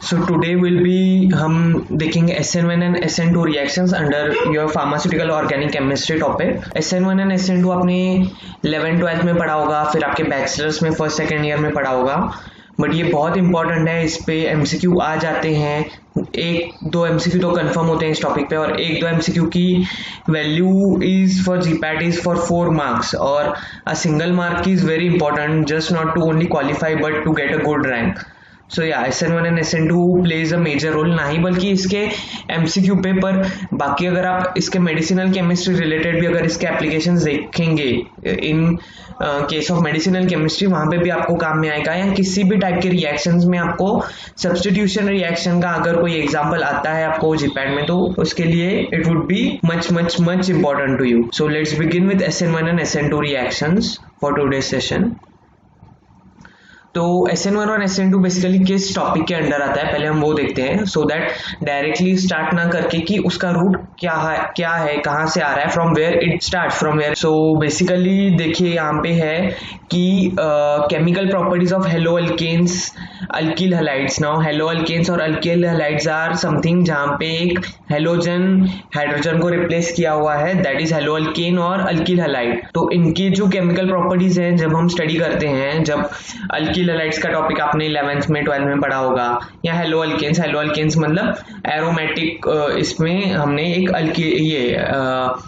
So today will be हम देखेंगे SN1 and SN2 reactions under your pharmaceutical organic chemistry topic. SN1 and SN2 आपने 11th-12th में पढ़ा होगा, फिर आपके बैचलर्स में फर्स्ट सेकेंड ईयर में पढ़ा होगा, बट ये बहुत इंपॉर्टेंट है. इस पे MCQ आ जाते हैं, एक दो MCQ तो कंफर्म होते हैं इस टॉपिक पे, और एक दो MCQ की value is for GPAT is for 4 marks, और a single mark is very important just not to only qualify but to get a good rank. So yeah SN1 and SN2 plays a major role, ना ही बल्कि इसके MCQ पे, पर बाकी अगर आप इसके मेडिसिनल केमिस्ट्री रिलेटेड भी अगर इसके एप्लीकेशंस देखेंगे in case of medicinal chemistry, वहां पे भी आपको काम में आएगा. या किसी भी टाइप के रिएक्शंस में आपको सब्स्टिट्यूशन रिएक्शन का अगर कोई एग्जांपल आता है आपको जीपैट में, तो उसके लिए it would be much much much important to you. So let's begin with SN1 and SN2 reactions for today session. तो SN1 और SN2 बेसिकली किस टॉपिक के अंडर आता है पहले हम वो देखते हैं, सो दैट डायरेक्टली स्टार्ट ना करके कि उसका रूट क्या है कहाँ से आ रहा है, from where it start from where. So basically देखिए यहाँ पे है कि chemical properties of halo alkanes alkyl halides. Now halo alkanes और अल्किल हैलाइड्स आर समथिंग जहाँ पे एक हेलोजन हाइड्रोजन को रिप्लेस किया हुआ है, दैट इज हेलो अल्केन और अल्किल हैलाइड. तो इनकी जो केमिकल प्रॉपर्टीज हैं जब हम स्टडी करते हैं, जब अल्किल हैलाइड्स का टॉपिक आपने 11th में 12th में पढ़ा होगा, या हेलो अल्केन्स मतलब एरोमेटिक, इसमें हमने एक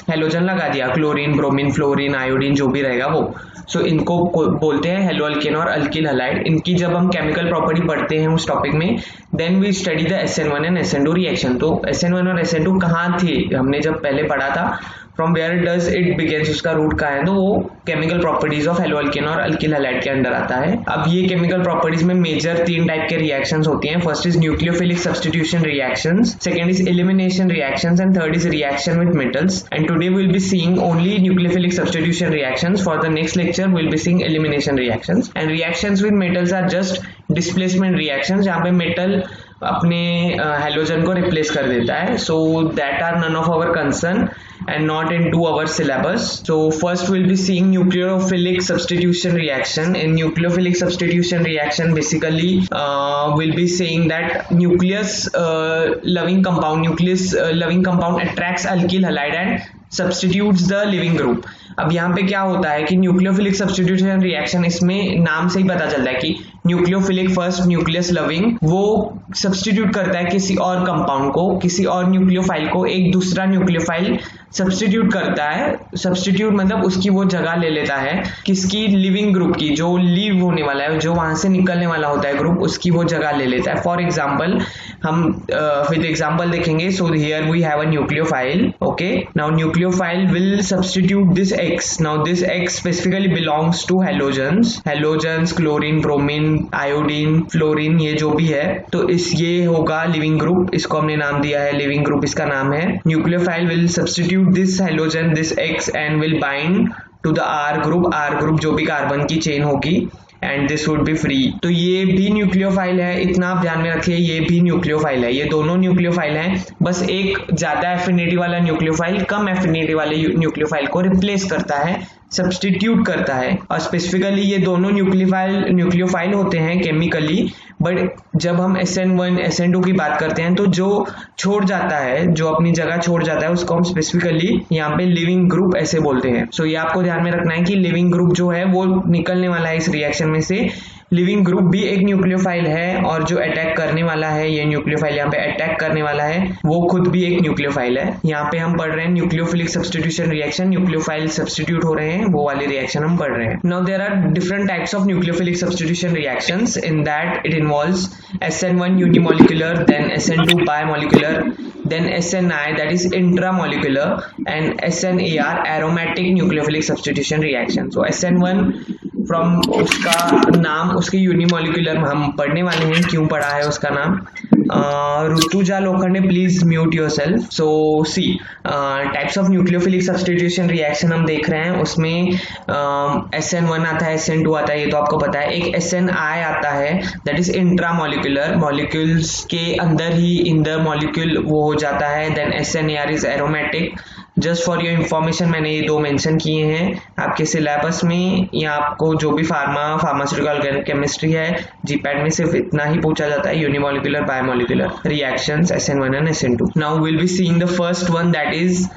हेलोजन लगा दिया, क्लोरीन ब्रोमीन फ्लोरीन आयोडीन जो भी रहेगा वो. सो इनको बोलते हैं हेलो अल्केन और अल्किल हैलाइड. इनकी जब हम केमिकल प्रॉपर्टी पढ़ते हैं उस टॉपिक में, then we study the SN1 and SN2 reaction. तो SN1 और SN2 कहाँ थे हमने जब पहले पढ़ा था, from where does it begins, उसका रूट कहाँ है, तो वो chemical properties of halo alkane और अल्किल हैलाइड के अंडर आता है. अब ये केमिकल प्रॉपर्टीज में मेजर 3 टाइप के रिएक्शंस होती हैं. First is nucleophilic substitution reactions, second is elimination reactions, and third is reaction with metals. And today we will be seeing only nucleophilic substitution reactions. For the next lecture we will be seeing elimination reactions. And reactions with metals are just displacement reactions, जहाँ पे metal अपने halogen को replace कर देता है. So that are none of our concern and not into our syllabus. So first we'll be seeing nucleophilic substitution reaction. In nucleophilic substitution reaction, basically we'll be saying that nucleus loving compound attracts alkyl halide and substitutes the living group. अब यहाँ पे क्या होता है कि nucleophilic substitution reaction, इसमें नाम से ही पता चलता है कि न्यूक्लियोफिलिक फर्स्ट न्यूक्लियस लविंग वो सब्स्टिट्यूट करता है किसी और कंपाउंड को, किसी और न्यूक्लियोफाइल को एक दूसरा न्यूक्लियोफाइल सब्स्टिट्यूट करता है. सब्स्टिट्यूट मतलब उसकी वो जगह ले लेता है किसकी, लिविंग ग्रुप की, जो लीव होने वाला है, जो वहां से निकलने वाला होता है ग्रुप, उसकी वो जगह ले लेता है. फॉर एग्जाम्पल हम विद एग्जाम्पल देखेंगे. So here we have a nucleophile. Okay, now nucleophile will substitute this X. Now this X specifically belongs to halogens, chlorine bromine iodine fluorine, ये जो भी है, तो ये होगा लिविंग ग्रुप. इसको हमने नाम दिया है लिविंग ग्रुप, इसका नाम है. Nucleophile will substitute this halogen this X and will bind to the R group जो भी कार्बन की चेन होगी, and this would be free. तो ये भी न्यूक्लियोफाइल है, इतना आप ध्यान में रखिए, ये भी न्यूक्लियोफाइल है. ये दोनों न्यूक्लियोफाइल हैं, बस एक ज्यादा एफिनिटी वाला न्यूक्लियोफाइल कम एफिनिटी वाले न्यूक्लियोफाइल को रिप्लेस करता है, सब्स्टिट्यूट करता है. और स्पेसिफिकली ये दोनों न्यूक्लियोफाइल होते हैं केमिकली, बट जब हम SN1 SN2 की बात करते हैं तो जो छोड़ जाता है, जो अपनी जगह छोड़ जाता है, उसको हम स्पेसिफिकली यहाँ पे लिविंग ग्रुप ऐसे बोलते हैं. सो ये आपको ध्यान में रखना है कि लिविंग ग्रुप जो है वो निकलने वाला है इस रिएक्शन में से. लिविंग ग्रुप भी एक न्यूक्लियोफाइल है, और जो अटैक करने वाला है, ये न्यूक्लियोफाइल यहाँ पे अटैक करने वाला है, वो खुद भी एक न्यूक्लियोफाइल है. यहाँ पे हम पढ़ रहे हैं nucleophilic substitution reaction, nucleophile substitute हो रहे हैं, वो वाली रिएक्शन हम पढ़ रहे हैं. Now there are different types of nucleophilic substitution reactions. In that it involves SN1 unimolecular, then SN2 bimolecular, then SNI that is intramolecular, and SNAR aromatic nucleophilic substitution reaction. So SN1 from उसका नाम, उसके unimolecular हम पढ़ने वाले हैं, क्यों पढ़ा है उसका नाम. Rutuja Lokhande please mute yourself. So see types of nucleophilic substitution reaction हम देख रहे हैं, उसमें SN1 आता है, SN2 आता है, ये तो आपको पता है. एक SNI आता है, दैट इज इंट्रामोलिकुलर, मॉलिक्यूल्स के अंदर ही इन द मॉलिक्यूल वो हो जाता है. Then SNAR is aromatic, just for your information मैंने ये 2 मेंशन किए हैं आपके सिलेबस में, या आपको जो भी फार्मास्यूटिकल केमिस्ट्री है जीपैट में सिर्फ इतना ही पूछा जाता है, unimolecular biomolecular reactions SN1 and SN2. Now will be seeing the first one, that is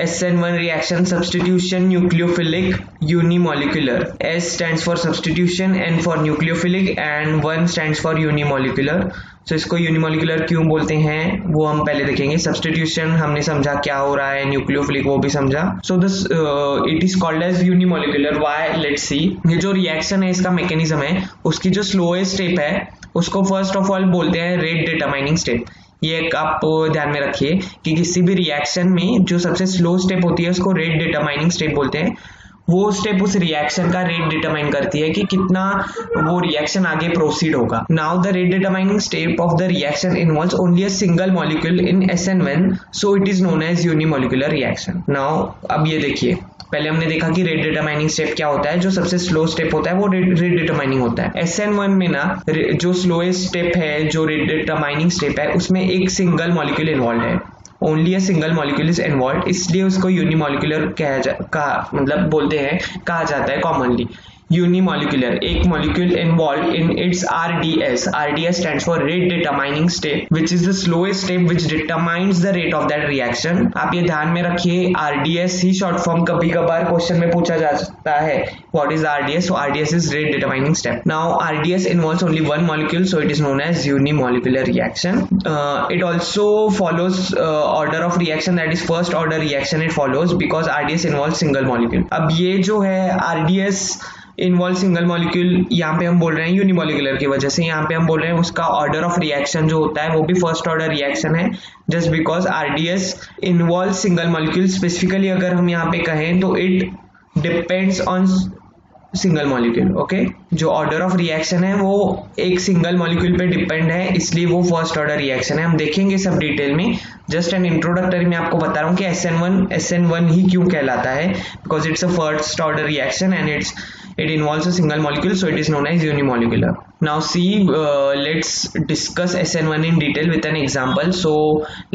SN1 reaction substitution nucleophilic unimolecular. S stands for substitution, N for nucleophilic and 1 stands for unimolecular. So इसको unimolecular क्यों बोलते हैं वो हम पहले देखेंगे. Substitution हमने समझा क्या हो रहा है, nucleophilic वो भी समझा. So this it is called as unimolecular. Why? Let's see. ये जो reaction है इसका mechanism है, उसकी जो slowest step है उसको first of all बोलते हैं rate determining step. ये एक आप ध्यान में रखिए कि किसी भी रिएक्शन में जो सबसे स्लो स्टेप होती है उसको रेट डिटरमाइनिंग स्टेप बोलते हैं. वो स्टेप उस रिएक्शन का रेट डिटरमाइन करती है कि कितना वो रिएक्शन आगे प्रोसीड होगा. Now the rate determining step of the reaction involves only a single molecule in SN1, so it is known as unimolecular reaction. Now अब ये देखिए, पहले हमने देखा कि रेट डिटरमाइनिंग स्टेप क्या होता है, जो सबसे स्लो स्टेप होता है वो रेट डिटरमाइनिंग होता है. SN1 में ना जो स्लोएस्ट स्टेप है, जो रेट डिटरमाइनिंग स्टेप है, उसमें एक सिंगल मॉलिक्यूल इन्वॉल्व है, only a single molecule is involve, इसलिए उसको यूनिमोलिकुलर मतलब बोलते हैं, कहा जाता है कॉमनली. unimolecular, एक molecule involved in its RDS. RDS stands for rate determining step, which is the slowest step which determines the rate of that reaction. आप ये ध्यान में रखिए, RDS ही short form कभी कभार क्वेश्चन में पूछा जाता है. What is RDS? So RDS is rate determining step. Now RDS involves only one molecule, so it is known as unimolecular reaction. It also follows order of reaction, that is first order reaction it follows, because RDS involves single molecule. अब ये जो है RDS involve single molecule, यहाँ पे हम बोल रहे हैं यूनिमोलिकुलर की वजह से, यहाँ पे हम बोल रहे हैं उसका ऑर्डर ऑफ रिएक्शन जो होता है वो भी फर्स्ट ऑर्डर रिएक्शन है, just because RDS involve single molecule. Specifically अगर हम यहाँ पे कहें तो it depends on single molecule. Okay, जो ऑर्डर ऑफ रिएक्शन है वो एक सिंगल मॉलिक्यूल पे डिपेंड है, इसलिए वो फर्स्ट ऑर्डर रिएक्शन है. हम देखेंगे सब डिटेल में, जस्ट एन इंट्रोडक्टरी में आपको बता रहा हूँ कि SN1 ही क्यों कहलाता है, because it's a first order reaction and it involves a single molecule, so it is known as unimolecular. Now see, let's discuss SN1 in detail with an example. So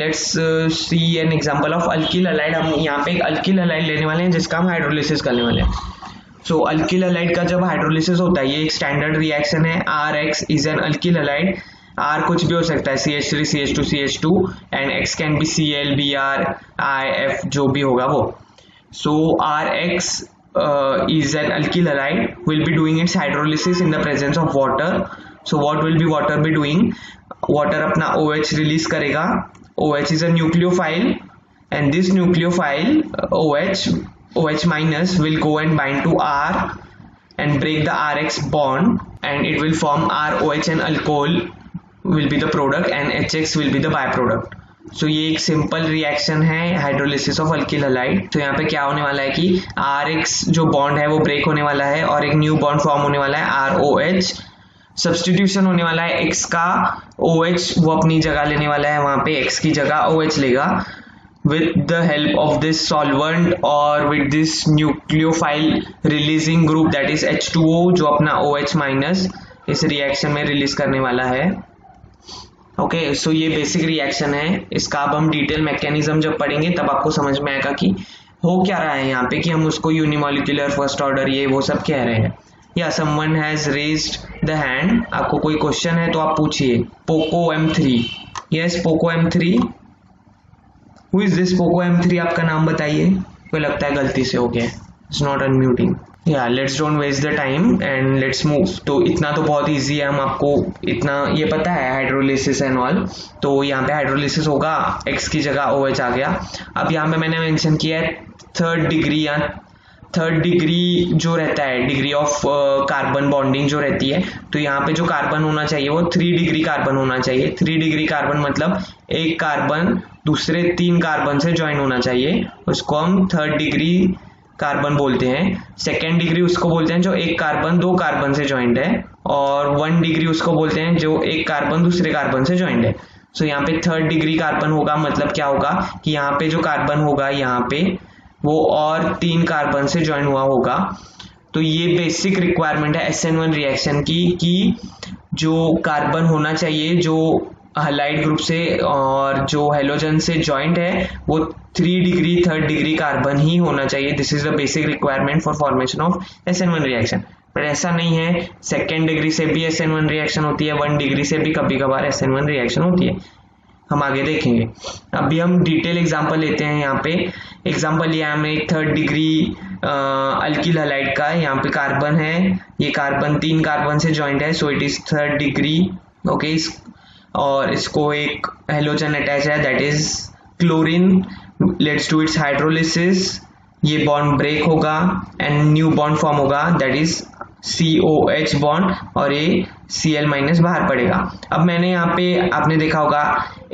let's see an example of alkyl halide. हम यहाँ पे एक alkyl halide लेने वाले हैं जिसका हम hydrolysis करने वाले हैं. So alkyl halide का जब हाइड्रोलिसिस होता है, ये एक स्टैंडर्ड रिएक्शन है. RX is an alkyl halide. R कुछ भी हो सकता है, CH3, CH2, CH2 and X can be Cl, Br, IF, जो भी होगा वो. So RX is an alkyl halide, will be doing its hydrolysis in the presence of water. So what will be water be doing? Water अपना OH release करेगा. OH is a nucleophile and this nucleophile OH minus will go and bind to R and break the RX bond and it will form ROH and alcohol will be the product and HX will be the byproduct. So ये एक simple reaction है hydrolysis of alkyl halide. तो यहाँ पे क्या होने वाला है कि RX जो बॉन्ड है वो ब्रेक होने वाला है और एक न्यू बॉन्ड फॉर्म होने वाला है ROH. सब्स्टिट्यूशन होने वाला है X का, OH वो अपनी जगह लेने वाला है, वहां पे X की जगह OH लेगा with the help of this solvent or with this nucleophile releasing group that is H2O, जो अपना OH माइनस इस रिएक्शन में रिलीज करने वाला है. ओके, सो ये बेसिक रिएक्शन है. इसका अब हम डिटेल मैकेनिज्म जब पढ़ेंगे तब आपको समझ में आएगा कि हो क्या रहा है यहाँ पे, कि हम उसको यूनिमोलिकुलर फर्स्ट ऑर्डर ये वो सब कह रहे हैं. या someone has raised the hand, आपको कोई क्वेश्चन है तो आप पूछिए. Poco M3, yes Poco M3, who is this Poco M3, आपका नाम बताइए. कोई लगता है गलती से हो गया, it's not unmuting. Yeah let's don't waste the time and let's move. तो इतना तो बहुत इजी है, हम आपको इतना ये पता है हाइड्रोलिसिस एंड ऑल. तो यहाँ पे हाइड्रोलिसिस होगा, X की जगह OH आ गया. अब यहाँ पे मैंने मेंशन किया है थर्ड डिग्री, या थर्ड डिग्री जो रहता है, डिग्री ऑफ कार्बन बॉन्डिंग जो रहती है, तो यहाँ पे जो कार्बन होना चाहिए वो 3 डिग्री कार्बन होना चाहिए. 3 डिग्री कार्बन मतलब एक कार्बन दूसरे 3 कार्बन से ज्वाइन होना चाहिए, उसको हम थर्ड डिग्री कार्बन बोलते हैं. सेकेंड डिग्री उसको बोलते हैं जो एक कार्बन 2 कार्बन से ज्वाइंट है, और 1 डिग्री उसको बोलते हैं जो एक कार्बन दूसरे कार्बन से ज्वाइंट है. सो यहाँ पे थर्ड डिग्री कार्बन होगा, मतलब क्या होगा कि यहाँ पे जो कार्बन होगा यहाँ पे वो और 3 कार्बन से ज्वाइन हुआ होगा. तो ये बेसिक रिक्वायरमेंट है SN1 रिएक्शन की, कि जो कार्बन होना चाहिए जो हलाइड ग्रुप से और जो हेलोजन से जॉइंट है वो 3 डिग्री 3rd डिग्री कार्बन ही होना चाहिए. This is the basic requirement for formation of SN1 reaction. पर ऐसा नहीं है, 2nd डिग्री से भी SN1 रिएक्शन होती है, 1 डिग्री से भी कभी कभार SN1 रिएक्शन होती है. हम आगे देखेंगे. अभी हम डिटेल एग्जांपल लेते हैं. यहाँ पे एग्जांपल लिया हमने 3rd डिग्री अल्किल हलाइड का. यहाँ पे कार्बन है, ये कार्बन 3 कार्बन से जॉइंट है, so it is 3rd degree. Okay, और इसको एक हेलोजन अटैच है, that is chlorine. Let's do it's hydrolysis. ये बॉन्ड ब्रेक होगा एंड न्यू बॉन्ड फॉर्म होगा, दैट इज COH बॉन्ड, और ये Cl माइनस बाहर पड़ेगा. अब मैंने यहाँ पे आपने देखा होगा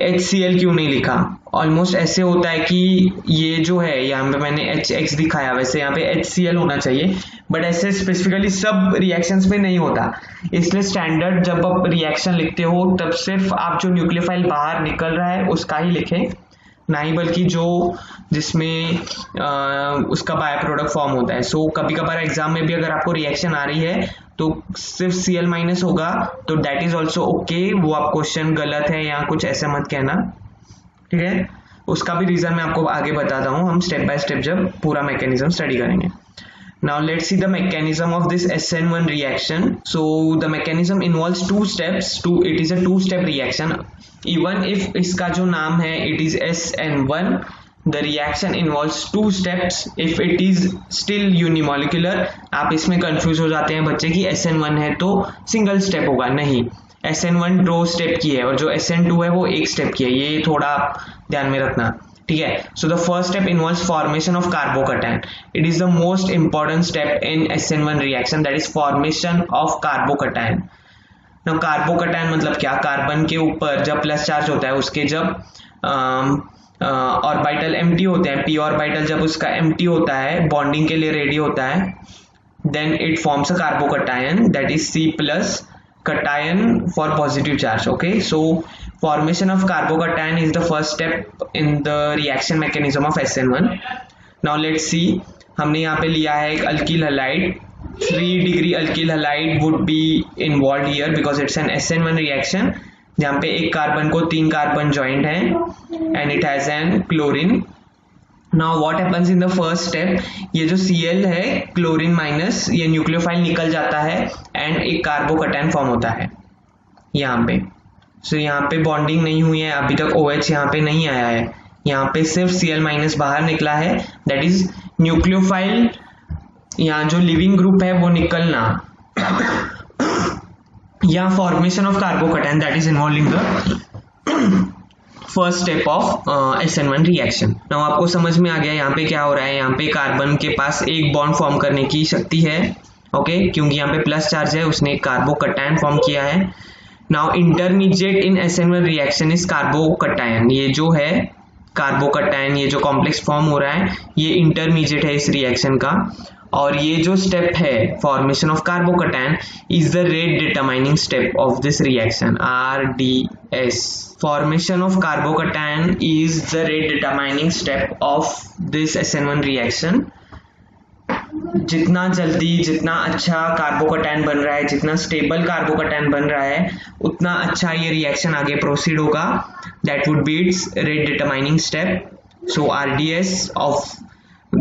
HCl क्यों नहीं लिखा. ऑलमोस्ट ऐसे होता है कि ये जो है यहाँ पे मैंने HX दिखाया, वैसे यहाँ पे HCl होना चाहिए, बट ऐसे स्पेसिफिकली सब रिएक्शंस में नहीं होता. इसलिए स्टैंडर्ड जब आप रिएक्शन लिखते हो तब सिर्फ आप जो न्यूक्लियोफाइल बाहर निकल रहा है उसका ही लिखें, ना ही बल्कि जो जिसमें उसका बाय प्रोडक्ट फॉर्म होता है. सो कभी कभार एग्जाम में भी अगर आपको रिएक्शन आ रही है तो सिर्फ Cl माइनस होगा, तो दैट इज ऑल्सो ओके. वो आप क्वेश्चन गलत है या कुछ ऐसा मत कहना, ठीक है. उसका भी रीजन मैं आपको आगे बताता हूँ, हम स्टेप बाय स्टेप जब पूरा मैकेनिज्म स्टडी करेंगे. Now let's see the mechanism of this SN1 reaction. So the mechanism involves 2 steps. It is a 2-step reaction. Even if इसका जो नाम है it is SN1, the reaction involves 2 steps. If it is still unimolecular, आप इसमें confuse हो जाते हैं बच्चे कि SN1 है तो सिंगल स्टेप होगा. नहीं, SN1 2 स्टेप की है और जो SN2 है वो 1 स्टेप की है. ये थोड़ा ध्यान में रखना, ठीक है. सो the first step involves formation of carbocation. It is the most important step in SN1 reaction, that is formation of carbocation. Now carbocation मतलब क्या? कार्बन के ऊपर जब प्लस चार्ज होता है उसके जब ऑर्बिटल एम्प्टी होते हैं, p ऑर्बिटल जब उसका एम्प्टी होता है, बॉन्डिंग के लिए रेडी होता है, then it forms a carbocation, that is C plus cation for positive charge. Okay, so formation of carbocation is the first step in the reaction mechanism of SN1. Now let's see, हमने यहाँ पे लिया है एक alkyl halide. 3 degree alkyl halide would be involved here because it's an SN1 reaction जहाँ पे एक carbon को 3 कार्बन ज्वाइंट है and it has an chlorine. Now what happens in the first step, ये जो Cl है क्लोरीन माइनस, ये nucleophile निकल जाता है एंड एक कार्बोकैटायन फॉर्म होता है यहाँ पे. सो यहाँ पे बॉन्डिंग नहीं हुई है अभी तक, OH यहाँ पे नहीं आया है, यहाँ पे सिर्फ Cl माइनस बाहर निकला है, दैट इज न्यूक्लियोफाइल. यहाँ जो लिविंग ग्रुप है वो निकलना, यहाँ formation of carbocation that is involve in the first step of SN1 reaction. Now आपको समझ में आ गया यहाँ पे क्या हो रहा है. यहाँ पे कार्बन के पास एक बॉन्ड फॉर्म करने की शक्ति है, ओके, क्योंकि यहाँ पे प्लस चार्ज है, उसने एक कार्बोकैटायन फॉर्म किया है. Now intermediate in SN1 reaction is carbocation. ये जो है कार्बोकैटायन, ये जो कॉम्प्लेक्स फॉर्म हो रहा है ये इंटरमीडिएट है इस रिएक्शन का. और ये जो स्टेप है formation of carbocation is the rate determining step of this reaction, RDS. Formation of carbocation is the rate determining step of this SN1 reaction. जितना जल्दी, जितना अच्छा कार्बोकैटायन बन रहा है, जितना स्टेबल कार्बोकैटायन बन रहा है, उतना अच्छा ये रिएक्शन आगे प्रोसीड होगा. That would be its rate determining step. So RDS of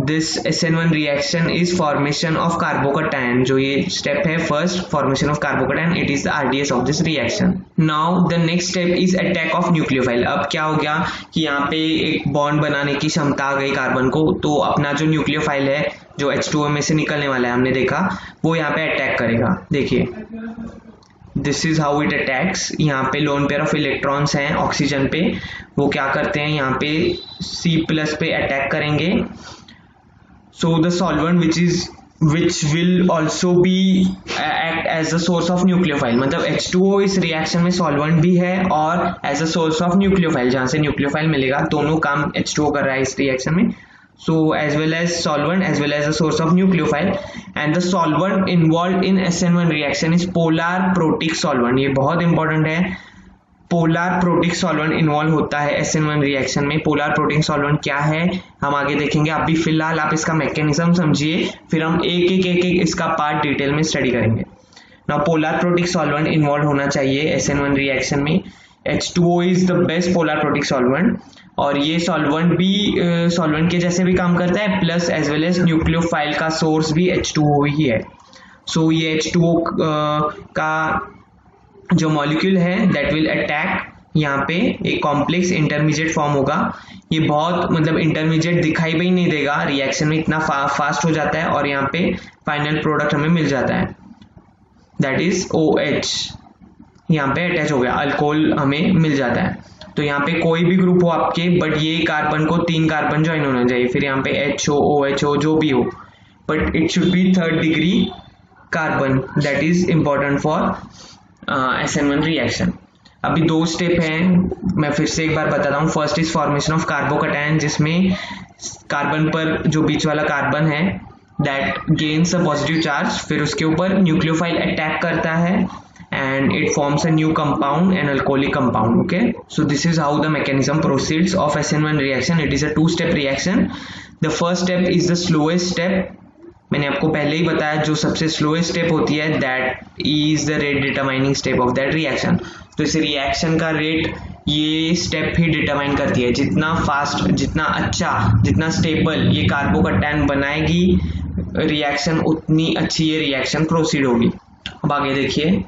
this SN1 reaction is formation of carbocation. जो ये step है first, formation of carbocation, it is the RDS of this reaction. Now the next step is attack of nucleophile. अब क्या हो गया कि यहाँ पे एक बॉन्ड बनाने की क्षमता आ गई कार्बन को, तो अपना जो न्यूक्लियोफाइल है जो H2O में से निकलने वाला है, हमने देखा, वो यहाँ पे अटैक करेगा. देखिए, this is how it attacks. यहाँ पे लोन पेयर ऑफ इलेक्ट्रॉन्स हैं ऑक्सीजन पे, वो क्या करते हैं यहाँ पे C प्लस पे अटैक करेंगे. So the solvent which will also be act as a source of nucleophile, मतलब H2O इस रिएक्शन में सॉल्वेंट भी है और as a source of nucleophile, जहाँ से न्यूक्लियोफाइल मिलेगा, दोनों काम H2O कर रहा है इस रिएक्शन में. So as well as solvent as well as a source of nucleophile, and the solvent involved in SN1 reaction is polar protic solvent. ये बहुत इंपॉर्टेंट है. पोलर प्रोटिक सॉल्वेंट इन्वॉल्व होता है SN1 रिएक्शन में. Polar protic solvent क्या है हम आगे देखेंगे. अभी फिलहाल आप इसका मैकेनिज्म समझिए, फिर हम एक एक इसका पार्ट डिटेल में स्टडी करेंगे. Now polar protic solvent involve होना चाहिए SN1 रिएक्शन में. H2O is the best polar protic solvent, और ये सॉल्वेंट भी सॉल्वेंट के जैसे भी काम करता है, plus as well as nucleophile का सोर्स भी H2O ही है। सो ये H2O का जो मॉलिक्यूल है दैट विल अटैक, यहाँ पे एक कॉम्प्लेक्स इंटरमीडिएट फॉर्म होगा। ये बहुत मतलब इंटरमीडिएट दिखाई भी नहीं देगा, रिएक्शन में इतना फास्ट हो जाता है, और यहाँ पे फाइनल प्रोडक्ट हमें मिल जाता है, दैट इज OH। यहाँ पे अटैच हो गया, अल्कोहल हमें मिल जाता है। तो यहाँ पे कोई भी ग्रुप हो आपके, बट ये कार्बन को 3 कार्बन ज्वाइन होना चाहिए, फिर यहाँ पे HO OHO जो भी हो, but it should B 3rd degree carbon, that is important for SN1 reaction. अभी 2 स्टेप हैं, मैं फिर से एक बार बताता हूँ। First is formation of carbocation, जिसमें कार्बन पर जो बीच वाला कार्बन है that gains a positive charge, फिर उसके ऊपर न्यूक्लियोफाइल अटैक करता है and it forms a new compound, an alcoholic compound. Okay, so this is how the mechanism proceeds of SN1 reaction. It is a 2-step reaction. The first step is the slowest step. मैंने आपको पहले ही बताया, जो सबसे slowest step होती है that is the rate determining step of that reaction. तो इस रिएक्शन का रेट ये स्टेप ही डिटरमाइन करती है, जितना फास्ट, जितना अच्छा, जितना स्टेबल ये कार्बोकैटायन बनाएगी रिएक्शन, उतनी अच्छी ये रिएक्शन प्रोसीड होगी। अब आगे देखिए,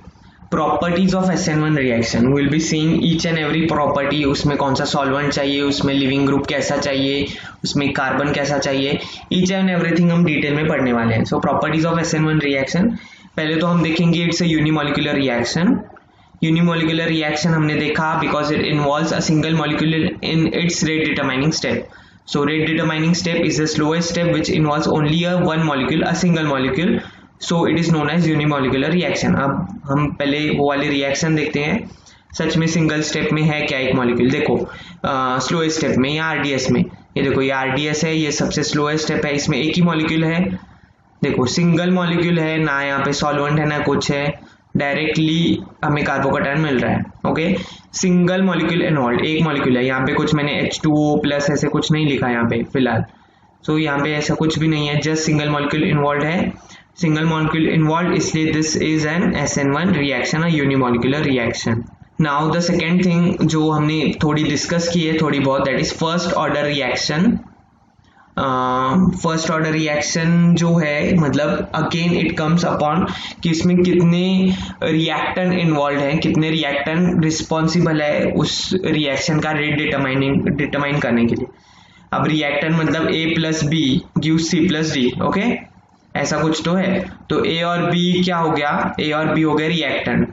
properties of SN1 reaction, will be seeing each and every property. उसमें कौन सा सॉल्वेंट चाहिए, उसमें लिविंग ग्रुप कैसा चाहिए, उसमें कार्बन कैसा चाहिए, ईच एंड एवरीथिंग हम डिटेल में पढ़ने वाले हैं। सो प्रॉपर्टीज ऑफ SN1 रिएक्शन, पहले तो हम देखेंगे it's a unimolecular reaction. Unimolecular reaction हमने देखा because it involves a single molecule in its rate determining step. So rate determining step is the slowest step which involves only one molecule, a single molecule. So it is known as unimolecular reaction. अब हम पहले वो वाली reaction देखते हैं, सच में single step में है क्या एक मॉलिक्यूल। देखो स्लोएस्ट स्टेप में या RDS में, ये देखो ये RDS है, ये सबसे स्लोएस्ट स्टेप है, इसमें एक ही मॉलिक्यूल है, देखो सिंगल मॉलिक्यूल है, ना यहाँ पे सॉल्वेंट है ना कुछ है, डायरेक्टली हमें कार्बोकैटायन मिल रहा है। ओके, सिंगल मॉलिक्यूल इन्वॉल्व, एक मॉलिक्यूल है, यहाँ पे कुछ मैंने H2O प्लस ऐसे कुछ नहीं लिखा यहाँ पे फिलहाल। सो यहाँ पे ऐसा कुछ भी नहीं है, जस्ट सिंगल मॉलिक्यूल इन्वॉल्व है, सिंगल मॉलिक्यूल इन्वॉल्व, इसलिए this is N SN1 reaction, a unimolecular reaction. Now the second thing जो हमने थोड़ी डिस्कस की है थोड़ी बहुत, that is first order reaction. First order reaction जो है, मतलब अगेन इट कम्स अपॉन कि इसमें कितने रिएक्टेंट इन्वॉल्व हैं, कितने रिएक्टेंट रिस्पॉन्सिबल है उस रिएक्शन का रेट डिटरमाइन करने के लिए। अब रिएक्टेंट मतलब A plus B gives C plus D, okay, ऐसा कुछ तो है। तो A और B क्या हो गया, A और B हो गए रिएक्टेंट।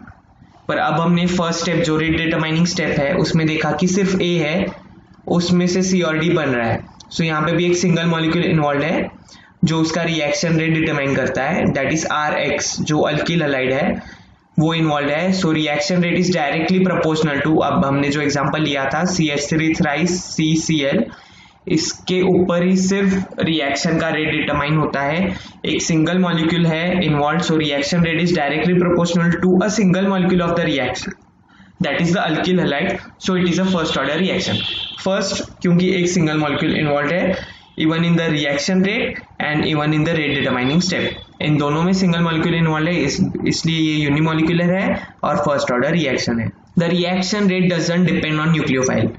पर अब हमने फर्स्ट स्टेप जो रेट डिटरमाइनिंग स्टेप है उसमें देखा कि सिर्फ A है, उसमें से C और D बन रहा है। सो यहाँ पे भी एक सिंगल मॉलिक्यूल इन्वॉल्व है जो उसका रिएक्शन रेट डिटरमाइन करता है, दैट इज RX, जो अल्किल हैलाइड है वो इन्वॉल्व है। So reaction rate is directly proportional to, अब हमने जो एग्जांपल लिया था CH3 थ्राइस CCl, इसके ऊपर ही सिर्फ रिएक्शन का रेट डिटरमाइन होता है। एक सिंगल मॉलिक्यूल है involve, so reaction rate is directly proportional to a single molecule of the reaction, that is the alkyl halide, so it is a first order reaction. First क्योंकि एक single molecule involve है, even in the reaction rate and even in the rate determining step, इन दोनों में single molecule involve है, इसलिए ये unimolecular है और फर्स्ट ऑर्डर रिएक्शन है। The reaction rate doesn't depend on nucleophile,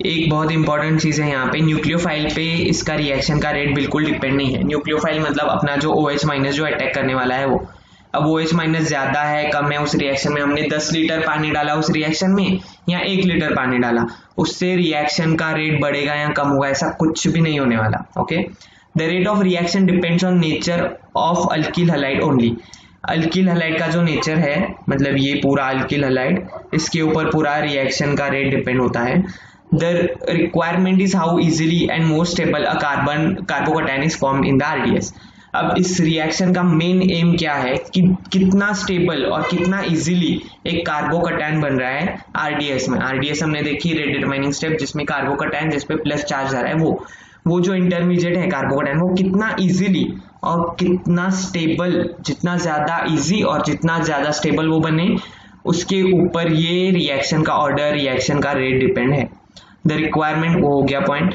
एक बहुत इंपॉर्टेंट चीज है यहाँ पे, न्यूक्लियोफाइल पे इसका रिएक्शन का रेट बिल्कुल डिपेंड नहीं है। न्यूक्लियोफाइल मतलब अपना जो OH माइनस जो अटैक करने वाला है वो, अब OH माइनस ज्यादा है कम है उस रिएक्शन में, हमने 10 लीटर पानी डाला उस रिएक्शन में या 1 लीटर पानी डाला, उससे रिएक्शन का रेट बढ़ेगा या कम होगा, ऐसा कुछ भी नहीं होने वाला। Okay, the rate of reaction depends on nature of alkyl halide only. Alkyl halide का जो नेचर है, मतलब ये पूरा अल्किल हैलाइड, इसके ऊपर पूरा रिएक्शन का रेट डिपेंड होता है। The requirement is how easily and more stable a carbocation is formed in the RDS। अब इस रिएक्शन का मेन एम क्या है कि कितना स्टेबल और कितना इजीली एक कार्बोकैटायन बन रहा है RDS में। RDS हमने देखी रेट डिटरमाइनिंग स्टेप, जिसमें कार्बोकैटायन जिस पे प्लस चार्ज आ रहा है वो जो इंटरमीडिएट है कार्बोकैटायन, वो कितना इजीली और कितना स्टेबल, जितना ज्यादा इजी और जितना ज्यादा स्टेबल वो बने, उसके ऊपर ये रिएक्शन का ऑर्डर, रिएक्शन का रेट डिपेंड है। द रिक्वायरमेंट वो हो गया point.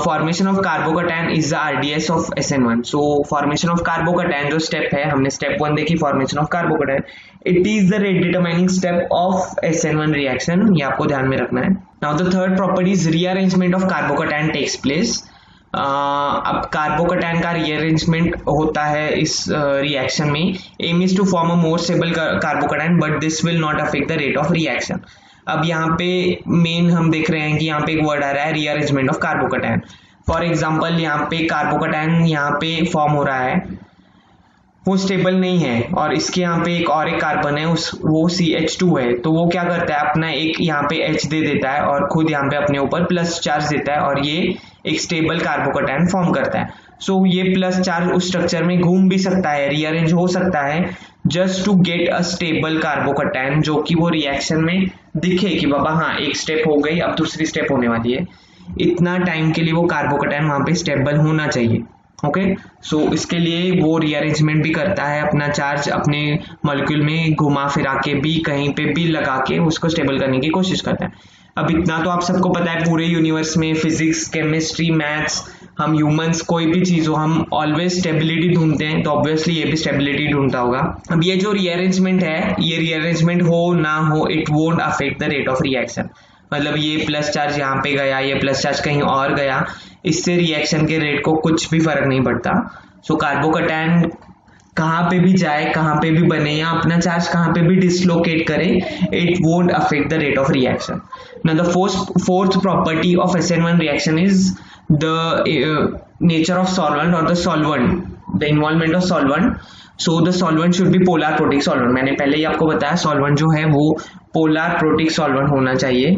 Formation of carbocation is the RDS of SN1। So formation of carbocation जो स्टेप है, हमने स्टेप 1 देखी formation of carbocation, it is the rate determining step of SN1 reaction, ये आपको ध्यान में रखना है। Now the third property is rearrangement of carbocation takes place. अब कार्बोकैटायन का रीअरेंजमेंट होता है इस रिएक्शन में। Aim is to form a more stable carbocation but this will not affect the rate of reaction. अब यहाँ पे मेन हम देख रहे हैं कि यहाँ पे एक वर्ड आ रहा है rearrangement of carbocation. For example यहाँ पे कार्बोकैटायन यहाँ पे फॉर्म हो रहा है, वो स्टेबल नहीं है और इसके यहाँ पे एक और एक कार्बन है वो CH2 है, तो वो क्या करता है अपना एक यहाँ पे H दे देता है और खुद यहाँ पे अपने ऊपर प्लस चार्ज देता है और ये एक स्टेबल कार्बोकैटायन फॉर्म करता है। सो ये प्लस चार्ज उस स्ट्रक्चर में घूम भी सकता है, रीअरेंज हो सकता है just to get a stable carbocation, जो कि वो रिएक्शन में दिखे कि बाबा हाँ एक स्टेप हो गई, अब दूसरी स्टेप होने वाली है। इतना टाइम के लिए वो कार्बोकैटायन वहां पे स्टेबल होना चाहिए। ओके, सो इसके लिए वो रीअरेंजमेंट भी करता है, अपना चार्ज अपने मॉलिक्यूल में घुमा फिरा के भी कहीं पे भी लगा के उसको स्टेबल करने की कोशिश करता है। अब इतना तो आप सबको पता है, पूरे यूनिवर्स में फिजिक्स, केमिस्ट्री, मैथ्स, हम ह्यूमंस कोई भी चीज हो हम ऑलवेज स्टेबिलिटी ढूंढते हैं, तो ऑब्वियसली ये भी स्टेबिलिटी ढूंढता होगा। अब ये जो रीअरेंजमेंट है, ये रीअरेंजमेंट हो ना हो, it won't affect the rate of reaction. मतलब ये प्लस चार्ज यहाँ पे गया, ये प्लस चार्ज कहीं और गया, इससे रिएक्शन के रेट को कुछ भी फर्क नहीं पड़ता। सो कार्बोकैटायन कहाँ पे भी जाए, कहाँ पे भी बने या अपना चार्ज कहाँ पे भी डिसलोकेट करे, it won't affect the rate of reaction. Now the fourth property of SN1 reaction is the nature of solvent और the solvent, the involvement of solvent. So the solvent should be polar protic solvent. मैंने पहले ही आपको बताया solvent जो है वो polar protic solvent होना चाहिए।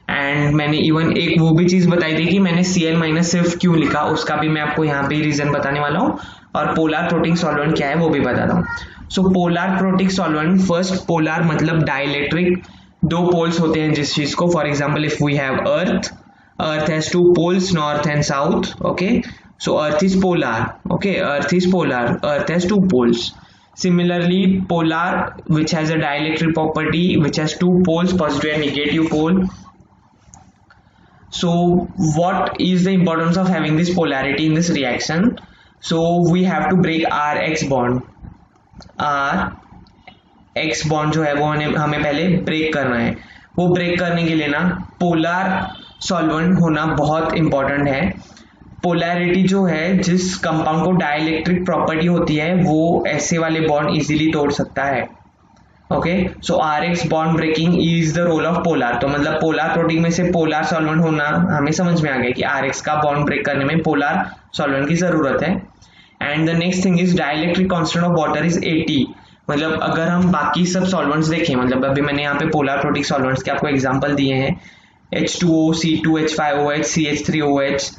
एंड मैंने इवन एक वो भी चीज बताई थी कि मैंने Cl- सिर्फ क्यों लिखा, उसका भी मैं आपको यहाँ पे रीजन बताने वाला हूँ, और पोलर प्रोटिक सॉल्वेंट क्या है वो भी बताता हूँ। So polar protic solvent, first polar मतलब डाइलेक्ट्रिक, दो पोल्स होते हैं जिस चीज को, for example if we have earth has two poles, north and south. Okay, so earth is polar. Okay, earth is polar, earth has two poles. Similarly, polar which has a dielectric property which has two poles, positive and negative pole. So what is the importance of having this polarity in this reaction? So we have to break RX bond. RX bond जो है वो हमें पहले break करना है। वो break करने के लिए ना पोलर सॉल्वेंट होना बहुत इंपॉर्टेंट है। पोलैरिटी जो है, जिस कंपाउंड को डाइलेक्ट्रिक प्रॉपर्टी होती है वो ऐसे वाले बॉन्ड इजीली तोड़ सकता है। Okay, so RX bond breaking is the role of polar. तो मतलब पोलर प्रोटीन में से पोलर सॉल्वेंट होना हमें समझ में आ गया कि RX का बॉन्ड ब्रेक करने में पोलर सॉल्वेंट की जरूरत है। And the next thing is dielectric constant of water is 80। मतलब अगर हम बाकी सब सॉल्वेंट्स देखें, मतलब अभी मैंने यहाँ पे पोलर प्रोटिक सॉल्वेंट्स के आपको एग्जाम्पल दिए हैं, H2O, C2H5OH, CH3OH,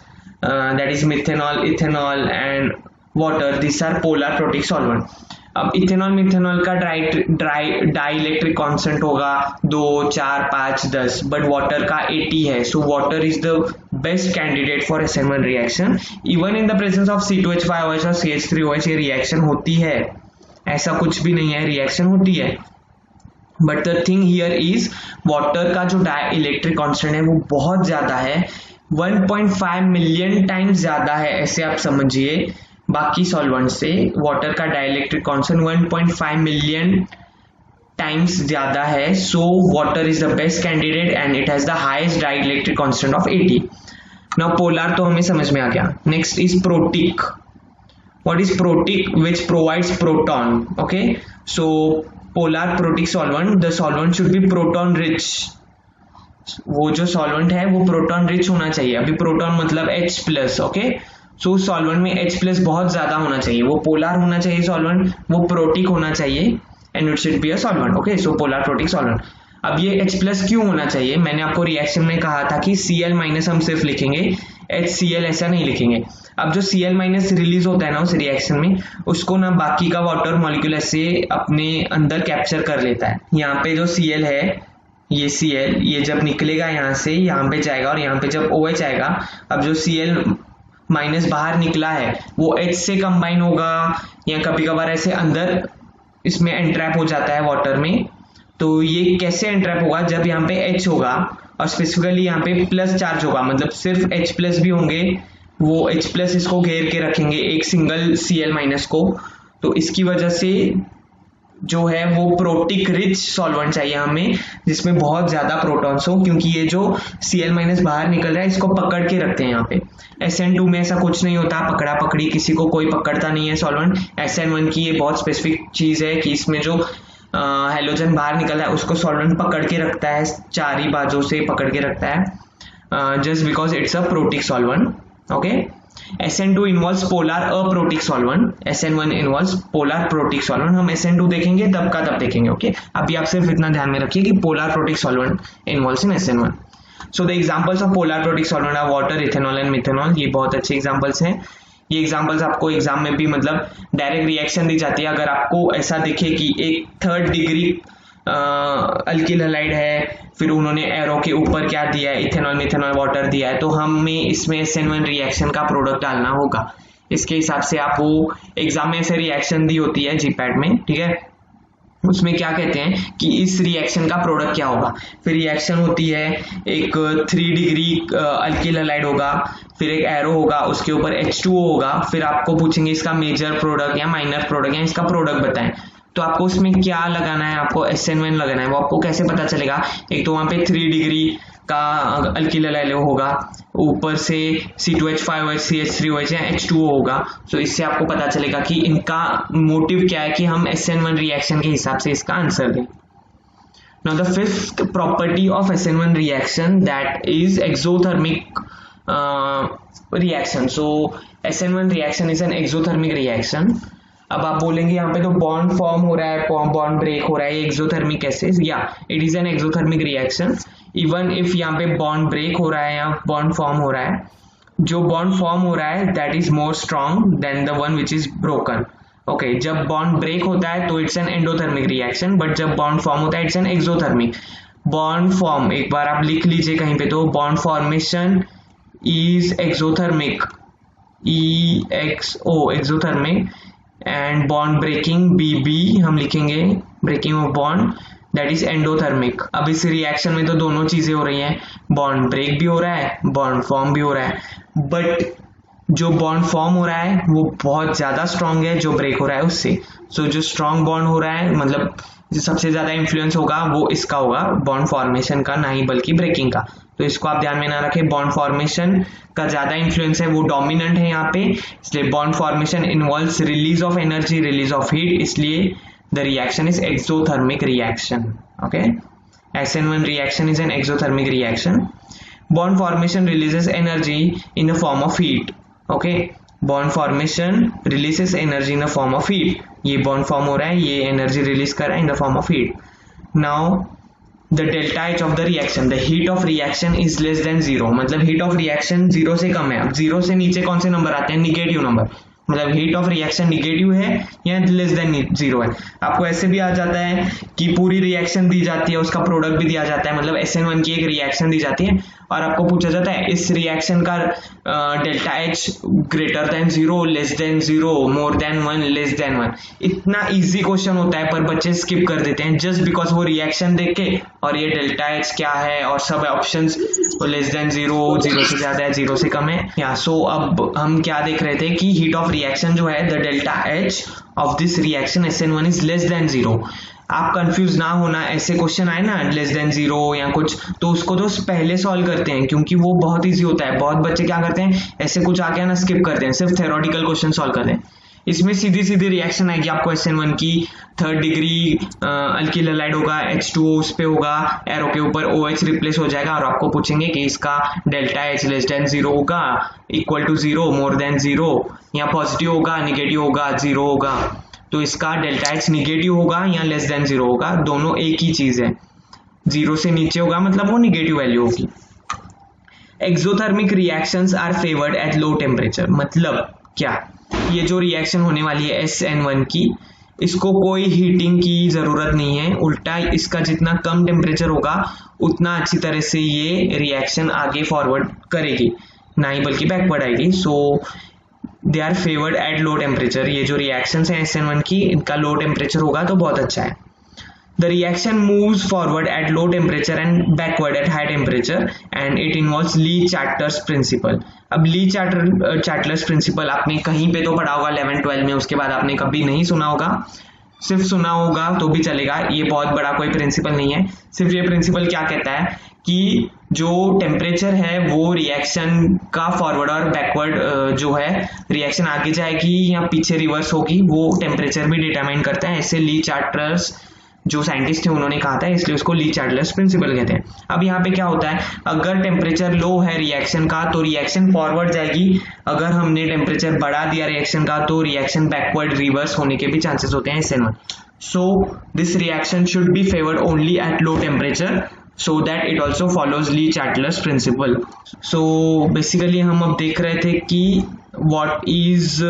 that is methanol, ethanol and water. These are polar protic solvent. अब इथेनॉल मिथेनॉल का डाइलेक्ट्रिक कांस्टेंट होगा 2, 4, 5, 10, बट वाटर का 80 है। So water is the best candidate for SN1 reaction. Even in the presence of C2H5OH और CH3OH ये reaction होती है, ऐसा कुछ भी नहीं है, रिएक्शन होती है। But the thing here is water का जो डाइलेक्ट्रिक कांस्टेंट है वो बहुत ज्यादा है, 1.5 मिलियन टाइम्स ज्यादा है, ऐसे आप समझिए बाकी सॉल्वेंट से वाटर का डाइलेक्ट्रिक कांस्टेंट 1.5 मिलियन टाइम्स ज्यादा है। So water is the best candidate and it has the highest dielectric constant of 80। Now polar तो हमें समझ में आ गया। Next is protic. What is protic? Which provides proton. Okay, so polar protic solvent, the solvent should B proton rich. वो जो solvent है वो proton rich होना चाहिए। अभी प्रोटॉन मतलब H+। ओके, सो सॉल्वेंट में H+ बहुत ज्यादा होना चाहिए, वो पोलर होना चाहिए सॉल्वेंट, वो प्रोटिक होना चाहिए and it should be a solvent. Okay, so polar protic solvent. अब ये H+ क्यों होना चाहिए? मैंने आपको रिएक्शन में कहा था कि Cl- हम सिर्फ लिखेंगे, HCl ऐसा नहीं लिखेंगे। अब जो Cl- रिलीज होता है ना उस रिएक्शन में, उसको ना बाकी का वाटर मॉलिक्यूल ऐसे अपने अंदर कैप्चर कर लेता है। यहाँ पे जो Cl है, ये Cl, ये जब निकलेगा यहाँ से यहाँ पे जाएगा और यहाँ पे जब OH आएगा, अब जो Cl- बाहर निकला है वो H से कंबाइन होगा या कभी कभार ऐसे अंदर इसमें एंट्रैप हो जाता है वाटर में। तो ये कैसे एंट्रैप होगा? जब यहाँ पे H होगा और स्पेसिफिकली यहाँ पे प्लस चार्ज होगा, मतलब सिर्फ H+ भी होंगे, वो H+ इसको घेर के रखेंगे एक सिंगल Cl- को। तो इसकी वजह से जो है वो प्रोटिक रिच सॉल्वेंट चाहिए हमें, जिसमें बहुत ज्यादा प्रोटॉन्स हो, क्योंकि ये जो Cl- बाहर निकल रहा है इसको पकड़ के रखते हैं यहाँ पे। SN2 में ऐसा कुछ नहीं होता, पकड़ा पकड़ी, किसी को कोई पकड़ता नहीं है सॉल्वेंट। SN1 की ये बहुत स्पेसिफिक चीज है कि इसमें जो हैलोजन बाहर निकला है उसको सॉल्वेंट पकड़ के रखता है, चार ही बाजू से पकड़ के रखता है, just because it's a protic solvent. Okay, SN2 involves polar aprotic solvent, SN1 involves polar protic solvent. हम SN2 देखेंगे तब का तब देखेंगे। ओके, अभी आप सिर्फ इतना ध्यान में रखिए कि polar protic solvent involves in SN1। So the examples of polar protic solvent are water, ethanol and methanol. ये बहुत अच्छे एग्जांपल्स हैं। ये एग्जांपल्स आपको एग्जाम में भी मतलब डायरेक्ट रिएक्शन दी जाती है। अगर आपको ऐसा दिखे कि एक 3rd डिग्री अल्किल हैलाइड है, फिर उन्होंने एरो के ऊपर क्या दिया है, इथेनॉल मिथेनॉल वाटर दिया है, तो हमें इसमें SN1 रिएक्शन का प्रोडक्ट डालना होगा। इसके हिसाब से आप वो एग्जाम में ऐसे रिएक्शन दी होती है जीपैट में, ठीक है, उसमें क्या कहते हैं कि इस रिएक्शन का प्रोडक्ट क्या होगा। फिर रिएक्शन होती है, एक 3 डिग्री अल्किल हैलाइड होगा, फिर एक एरो होगा, उसके ऊपर H2O होगा, फिर आपको पूछेंगे इसका मेजर प्रोडक्ट या माइनर प्रोडक्ट या इसका प्रोडक्ट बताएं। तो आपको उसमें क्या लगाना है, आपको SN1 लगाना है। वो आपको कैसे पता चलेगा, एक तो वहां पे 3 डिग्री का अल्किल हैलाइड होगा, ऊपर से C2H5OH CH3OH या H2O होगा। तो इससे आपको पता चलेगा कि इनका मोटिव क्या है कि हम SN1 रिएक्शन के हिसाब से इसका आंसर दें। Now the fifth property of SN1 reaction, that is exothermic reaction. So SN1 reaction is an exothermic reaction. अब आप बोलेंगे यहाँ पे तो बॉन्ड फॉर्म हो रहा है, बॉन्ड ब्रेक हो रहा है, एक्सोथर्मिक कैसे? या it is an exothermic reaction even if यहाँ पे बॉन्ड ब्रेक हो रहा है या बॉन्ड फॉर्म हो रहा है। जो बॉन्ड फॉर्म हो रहा है that is more strong than the one which is broken. Okay, जब बॉन्ड ब्रेक होता है तो it's an endothermic reaction, but जब बॉन्ड फॉर्म होता है it's an exothermic. Bond form एक बार आप लिख लीजिए कहीं पे, तो bond formation is exothermic, EXO exothermic, and bond breaking BB हम लिखेंगे, breaking of bond, that is endothermic. अब इस रिएक्शन में तो दोनों चीजें हो रही हैं, बॉन्ड ब्रेक भी हो रहा है, बॉन्ड फॉर्म भी हो रहा है, बट जो बॉन्ड फॉर्म हो रहा है वो बहुत ज्यादा स्ट्रॉन्ग है जो ब्रेक हो रहा है उससे। सो जो स्ट्रॉन्ग बॉन्ड हो रहा है, मतलब जो सबसे ज्यादा इन्फ्लुएंस होगा वो इसका होगा, बॉन्ड फॉर्मेशन का, ना ही बल्कि ब्रेकिंग का। तो इसको आप ध्यान में ना रखें, बॉन्ड फॉर्मेशन का ज्यादा इन्फ्लुएंस है, वो डोमिनेंट है यहाँ पे, इसलिए bond formation involves release of energy, release of heat, इसलिए the reaction is exothermic reaction. Okay, SN1 reaction is an exothermic reaction. Bond formation releases energy in the form of heat. Okay, bond formation releases energy in the form of heat. ये bond form हो रहा है, ये energy release कर रहा है in the form of heat. Now the delta H of the reaction, the heat of reaction is less than 0. मतलब heat of reaction 0 से कम है। अब 0 से नीचे कौन से नंबर आते हैं? Negative number. मतलब हीट ऑफ रिएक्शन निगेटिव है या लेस देन 0 है। आपको ऐसे भी आ जाता है कि पूरी रिएक्शन दी जाती है, उसका प्रोडक्ट भी दिया जाता है, मतलब SN1 की एक रिएक्शन दी जाती है और आपको पूछा जाता है इस रिएक्शन का delta H greater than 0, less than 0, more than 1, less than 1। इतना इजी क्वेश्चन होता है पर बच्चे स्किप कर देते हैं जस्ट बिकॉज वो रिएक्शन देख के और ये डेल्टा H क्या है और सब ऑप्शंस लेस देन 0, 0 से ज्यादा है, 0 से कम है। या सो अब हम क्या देख रहे थे कि हीट ऑफ रिएक्शन जो है, the delta H of this reaction SN1 is less than 0। आप कंफ्यूज ना होना, ऐसे क्वेश्चन आए ना लेस देन 0 या कुछ, तो उसको तो पहले सॉल्व करते हैं क्योंकि वो बहुत इजी होता है। बहुत बच्चे क्या करते हैं, ऐसे कुछ आके ना स्किप करते हैं, सिर्फ थ्योरेटिकल क्वेश्चन सॉल्व करते हैं। इसमें सीधी सीधी रिएक्शन आएगी आपको SN1 की, 3rd डिग्री अल्किल हैलाइड होगा, H2O उस पे होगा, एरो के ऊपर OH रिप्लेस हो जाएगा और आपको पूछेंगे कि इसका डेल्टा H लेस देन 0 होगा, इक्वल टू 0, मोर देन 0, या पॉजिटिव होगा, निगेटिव होगा, 0 होगा। तो इसका डेल्टा H निगेटिव होगा या लेस देन 0 होगा, दोनों एक ही चीज है। 0 से नीचे होगा मतलब वो निगेटिव वैल्यू होगी। Exothermic reactions are favoured at low temperature. मतलब क्या, ये जो रिएक्शन होने वाली है SN1 की, इसको कोई हीटिंग की जरूरत नहीं है, उल्टा इसका जितना कम टेम्परेचर होगा उतना अच्छी तरह से ये रिएक्शन आगे फॉरवर्ड करेगी, ना ही बल्कि बैकवर्ड आएगी। So they are favoured at low temperature. ये जो रिएक्शंस हैं SN1 की, इनका लो टेम्परेचर होगा तो बहुत अच्छा है। The reaction moves forward at low temperature and backward at high temperature and it involves Lee-Chatter's principle. अब Lee-Chatter's principle आपने कहीं पे तो पढ़ा होगा 11-12 में, उसके बाद आपने कभी नहीं सुना होगा, सिर्फ सुना होगा तो भी चलेगा, ये बहुत बड़ा कोई प्रिंसिपल नहीं है। सिर्फ ये प्रिंसिपल क्या कहता है कि जो टेम्परेचर है वो रिएक्शन का फॉरवर्ड और बैकवर्ड जो है रिएक्शन आगे जाएगी या पीछे रिवर्स होगी, वो टेम्परेचर भी डिटरमाइन करता है। ऐसे ली-चार्टर्स जो साइंटिस्ट है उन्होंने कहा था, इसलिए उसको ली-चार्टर्स प्रिंसिपल कहते हैं। अब यहाँ पे क्या होता है, अगर टेम्परेचर लो है रिएक्शन का तो रिएक्शन फॉरवर्ड जाएगी, अगर हमने टेम्परेचर बढ़ा दिया रिएक्शन का तो रिएक्शन बैकवर्ड रिवर्स होने के भी चांसेस होते हैं SN1। So this reaction should be favoured only eight low temperature so that it also follows Lee-Chatter's principle. So basically हम अब देख रहे थे कि what is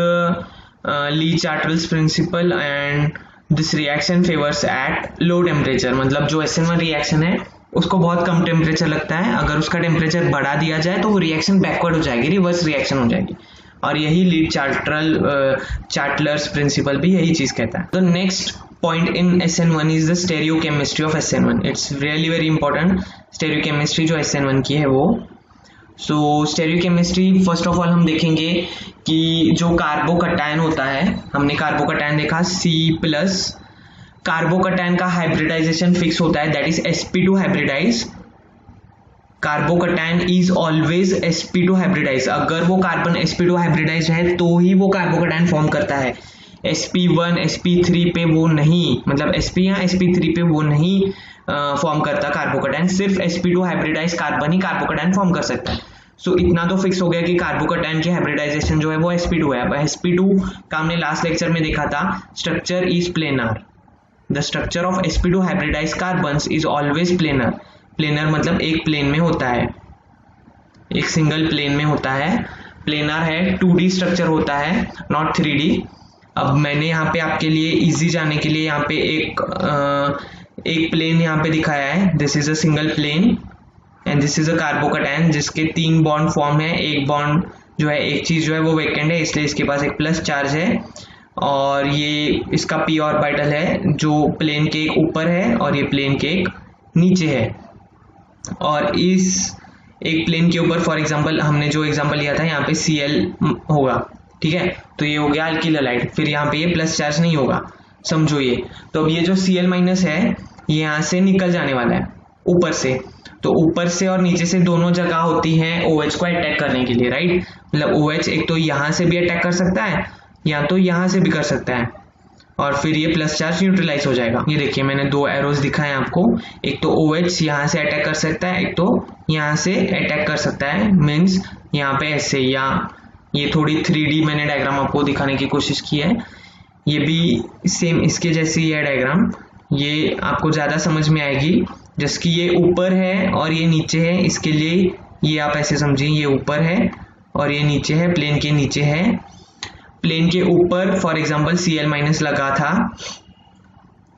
Lee-Chatter's principle and this reaction favors at low temperature, मतलब जो SN1 reaction है उसको बहुत कम टेम्परेचर लगता है, अगर उसका टेम्परेचर बढ़ा दिया जाए तो वो रिएक्शन बैकवर्ड हो जाएगी, रिवर्स रिएक्शन हो जाएगी, और यही Lee-Chatter's प्रिंसिपल भी यही चीज कहता है। तो next point in SN1 is the stereochemistry of SN1. It's really very important stereochemistry जो SN1 की है वो। So stereochemistry first of all हम देखेंगे कि जो कार्बोकटायन होता है, हमने कार्बोकटायन देखा C+, कार्बोकटायन का हाइब्रिडाइजेशन फिक्स होता है, that is sp2 hybridize. Carbocation is always sp2 hybridize, अगर वो कार्बन sp2 हाइब्रिडाइज है तो ही वो कार्बोकटायन फॉर्म करता है। sp1 sp3 पे वो नहीं, मतलब sp या sp3 पे वो नहीं फॉर्म करता कार्बोकटायन, सिर्फ sp2 हाइब्रिडाइज कार्बन ही कार्बोकटायन फॉर्म कर सकता है। सो इतना तो फिक्स हो गया कि कार्बोकटायन की हाइब्रिडाइजेशन जो है वो sp2 है। अब sp2 का हमने लास्ट लेक्चर में देखा था, structure is planar, the structure of sp2 hybridize carbons is always planar. Planar मतलब एक प्लेन में होता है, एक सिंगल प्लेन में होता है, प्लेनर है, 2D स्ट्रक्चर होता है, नॉट 3D। अब मैंने यहाँ पे आपके लिए इजी जाने के लिए यहाँ पे एक प्लेन यहाँ पे दिखाया है, this is a single plane and this is a carbocation जिसके 3 बॉन्ड फॉर्म है, एक बॉन्ड जो है एक चीज जो है वो वेकेंट है, इसलिए इसके पास एक प्लस चार्ज है, और ये इसका p ऑर्बिटल है जो प्लेन के एक ऊपर है और ये प्लेन के एक नीचे है। और इस एक प्लेन के ऊपर फॉर एग्जांपल हमने जो एग्जांपल लिया था यहाँ पे Cl होगा, ठीक है, तो ये हो गया अल्किल हैलाइड, फिर यहाँ पे ये प्लस चार्ज नहीं होगा, समझो ये। तो अब ये जो Cl- है ये यहाँ से निकल जाने वाला है ऊपर से, तो ऊपर से और नीचे से दोनों जगह होती हैं OH को अटैक करने के लिए, राइट। मतलब OH एक तो यहाँ से भी अटैक कर सकता है या तो यहाँ से भी कर सकता है, और फिर ये प्लस चार्ज न्यूट्रलाइज हो जाएगा। ये देखिए मैंने 2 एरोज दिखाए आपको, एक तो OH यहाँ से अटैक कर सकता है, एक तो यहाँ से अटैक कर सकता है, मीन्स यहाँ पे ऐसे, या ये थोड़ी 3D मैंने डायग्राम आपको दिखाने की कोशिश की है, ये भी सेम इसके जैसी है डायग्राम, ये आपको ज्यादा समझ में आएगी, जिसकी ये ऊपर है और ये नीचे है, इसके लिए ये आप ऐसे समझिए, ये ऊपर है और ये नीचे है, प्लेन के नीचे है। प्लेन के ऊपर फॉर एग्जांपल Cl- लगा था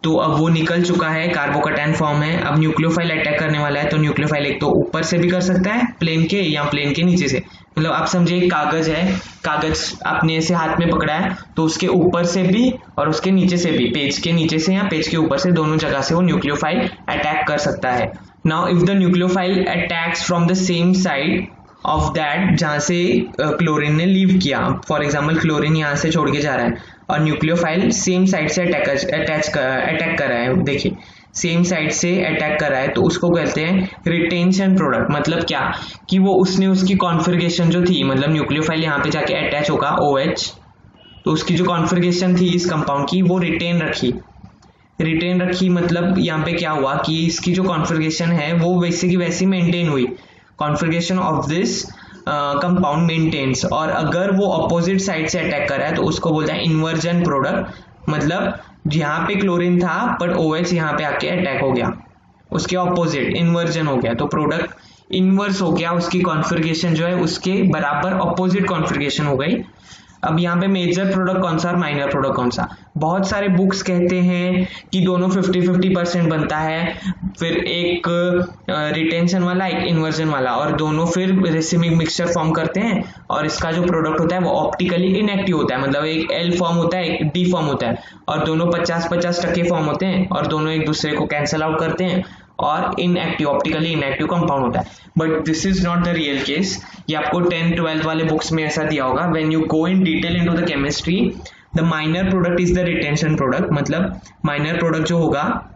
तो अब वो निकल चुका है, कार्बोकटायन फॉर्म है, अब न्यूक्लियोफाइल अटैक करने वाला है, तो न्यूक्लियोफाइल एक तो ऊपर से भी कर सकता है प्लेन के, या प्लेन के नीचे से। मतलब आप समझिए कागज है, कागज आपने ऐसे हाथ में पकड़ा है तो उसके ऊपर से भी और उसके नीचे से भी, पेज के नीचे से या पेज के ऊपर से, दोनों जगह से वो न्यूक्लियोफाइल अटैक कर सकता है। Now if the nucleophile attacks from the same side of that जहां से क्लोरीन ने लीव किया, फॉर एग्जांपल क्लोरीन यहाँ से छोड़ के जा रहा है और न्यूक्लियोफाइल सेम साइड से अटैक कर रहा है, देखिए सेम साइड से अटैक कर रहा है, तो उसको कहते हैं रिटेंशन प्रोडक्ट। मतलब क्या कि वो उसने उसकी कॉन्फ़िगरेशन जो थी, मतलब न्यूक्लियोफाइल यहाँ पे जाके अटैच होगा OH, तो उसकी जो कॉन्फ़िगरेशन थी इस कंपाउंड की वो रिटेन रखी। मतलब यहाँ पे क्या हुआ कि इसकी जो कॉन्फ़िगरेशन है वो वैसे की वैसी मेंटेन हुई, configuration of this compound maintains. और अगर वो अपोजिट साइड से अटैक कर रहा है तो उसको बोलते हैं इन्वर्जन प्रोडक्ट। मतलब यहाँ पे क्लोरीन था बट OH यहाँ पे आके अटैक हो गया, उसके ऑपोजिट इन्वर्जन हो गया, तो प्रोडक्ट इन्वर्स हो गया, उसकी कॉन्फ़िगरेशन जो है उसके बराबर ऑपोजिट कॉन्फ़िगरेशन हो गई। अब यहाँ पे मेजर प्रोडक्ट कौन सा और माइनर प्रोडक्ट कौन सा। बहुत सारे बुक्स कहते हैं कि दोनों 50-50% बनता है, फिर एक रिटेंशन वाला एक इन्वर्जन वाला, और दोनों फिर रेसिमिक मिक्सचर फॉर्म करते हैं, और इसका जो प्रोडक्ट होता है वो ऑप्टिकली इनएक्टिव होता है, मतलब एक एल फॉर्म होता है एक डी फॉर्म होता है, और दोनों 50-50% फॉर्म होते हैं, और दोनों एक दूसरे को कैंसिल आउट करते हैं, और इनएक्टिव ऑप्टिकली इनएक्टिव कंपाउंड होता है। But this is not the real case. ये आपको 10th-12th वाले बुक्स में ऐसा दिया होगा। When you go in detail into the chemistry, the minor product is the retention product, मतलब माइनर प्रोडक्ट जो होगा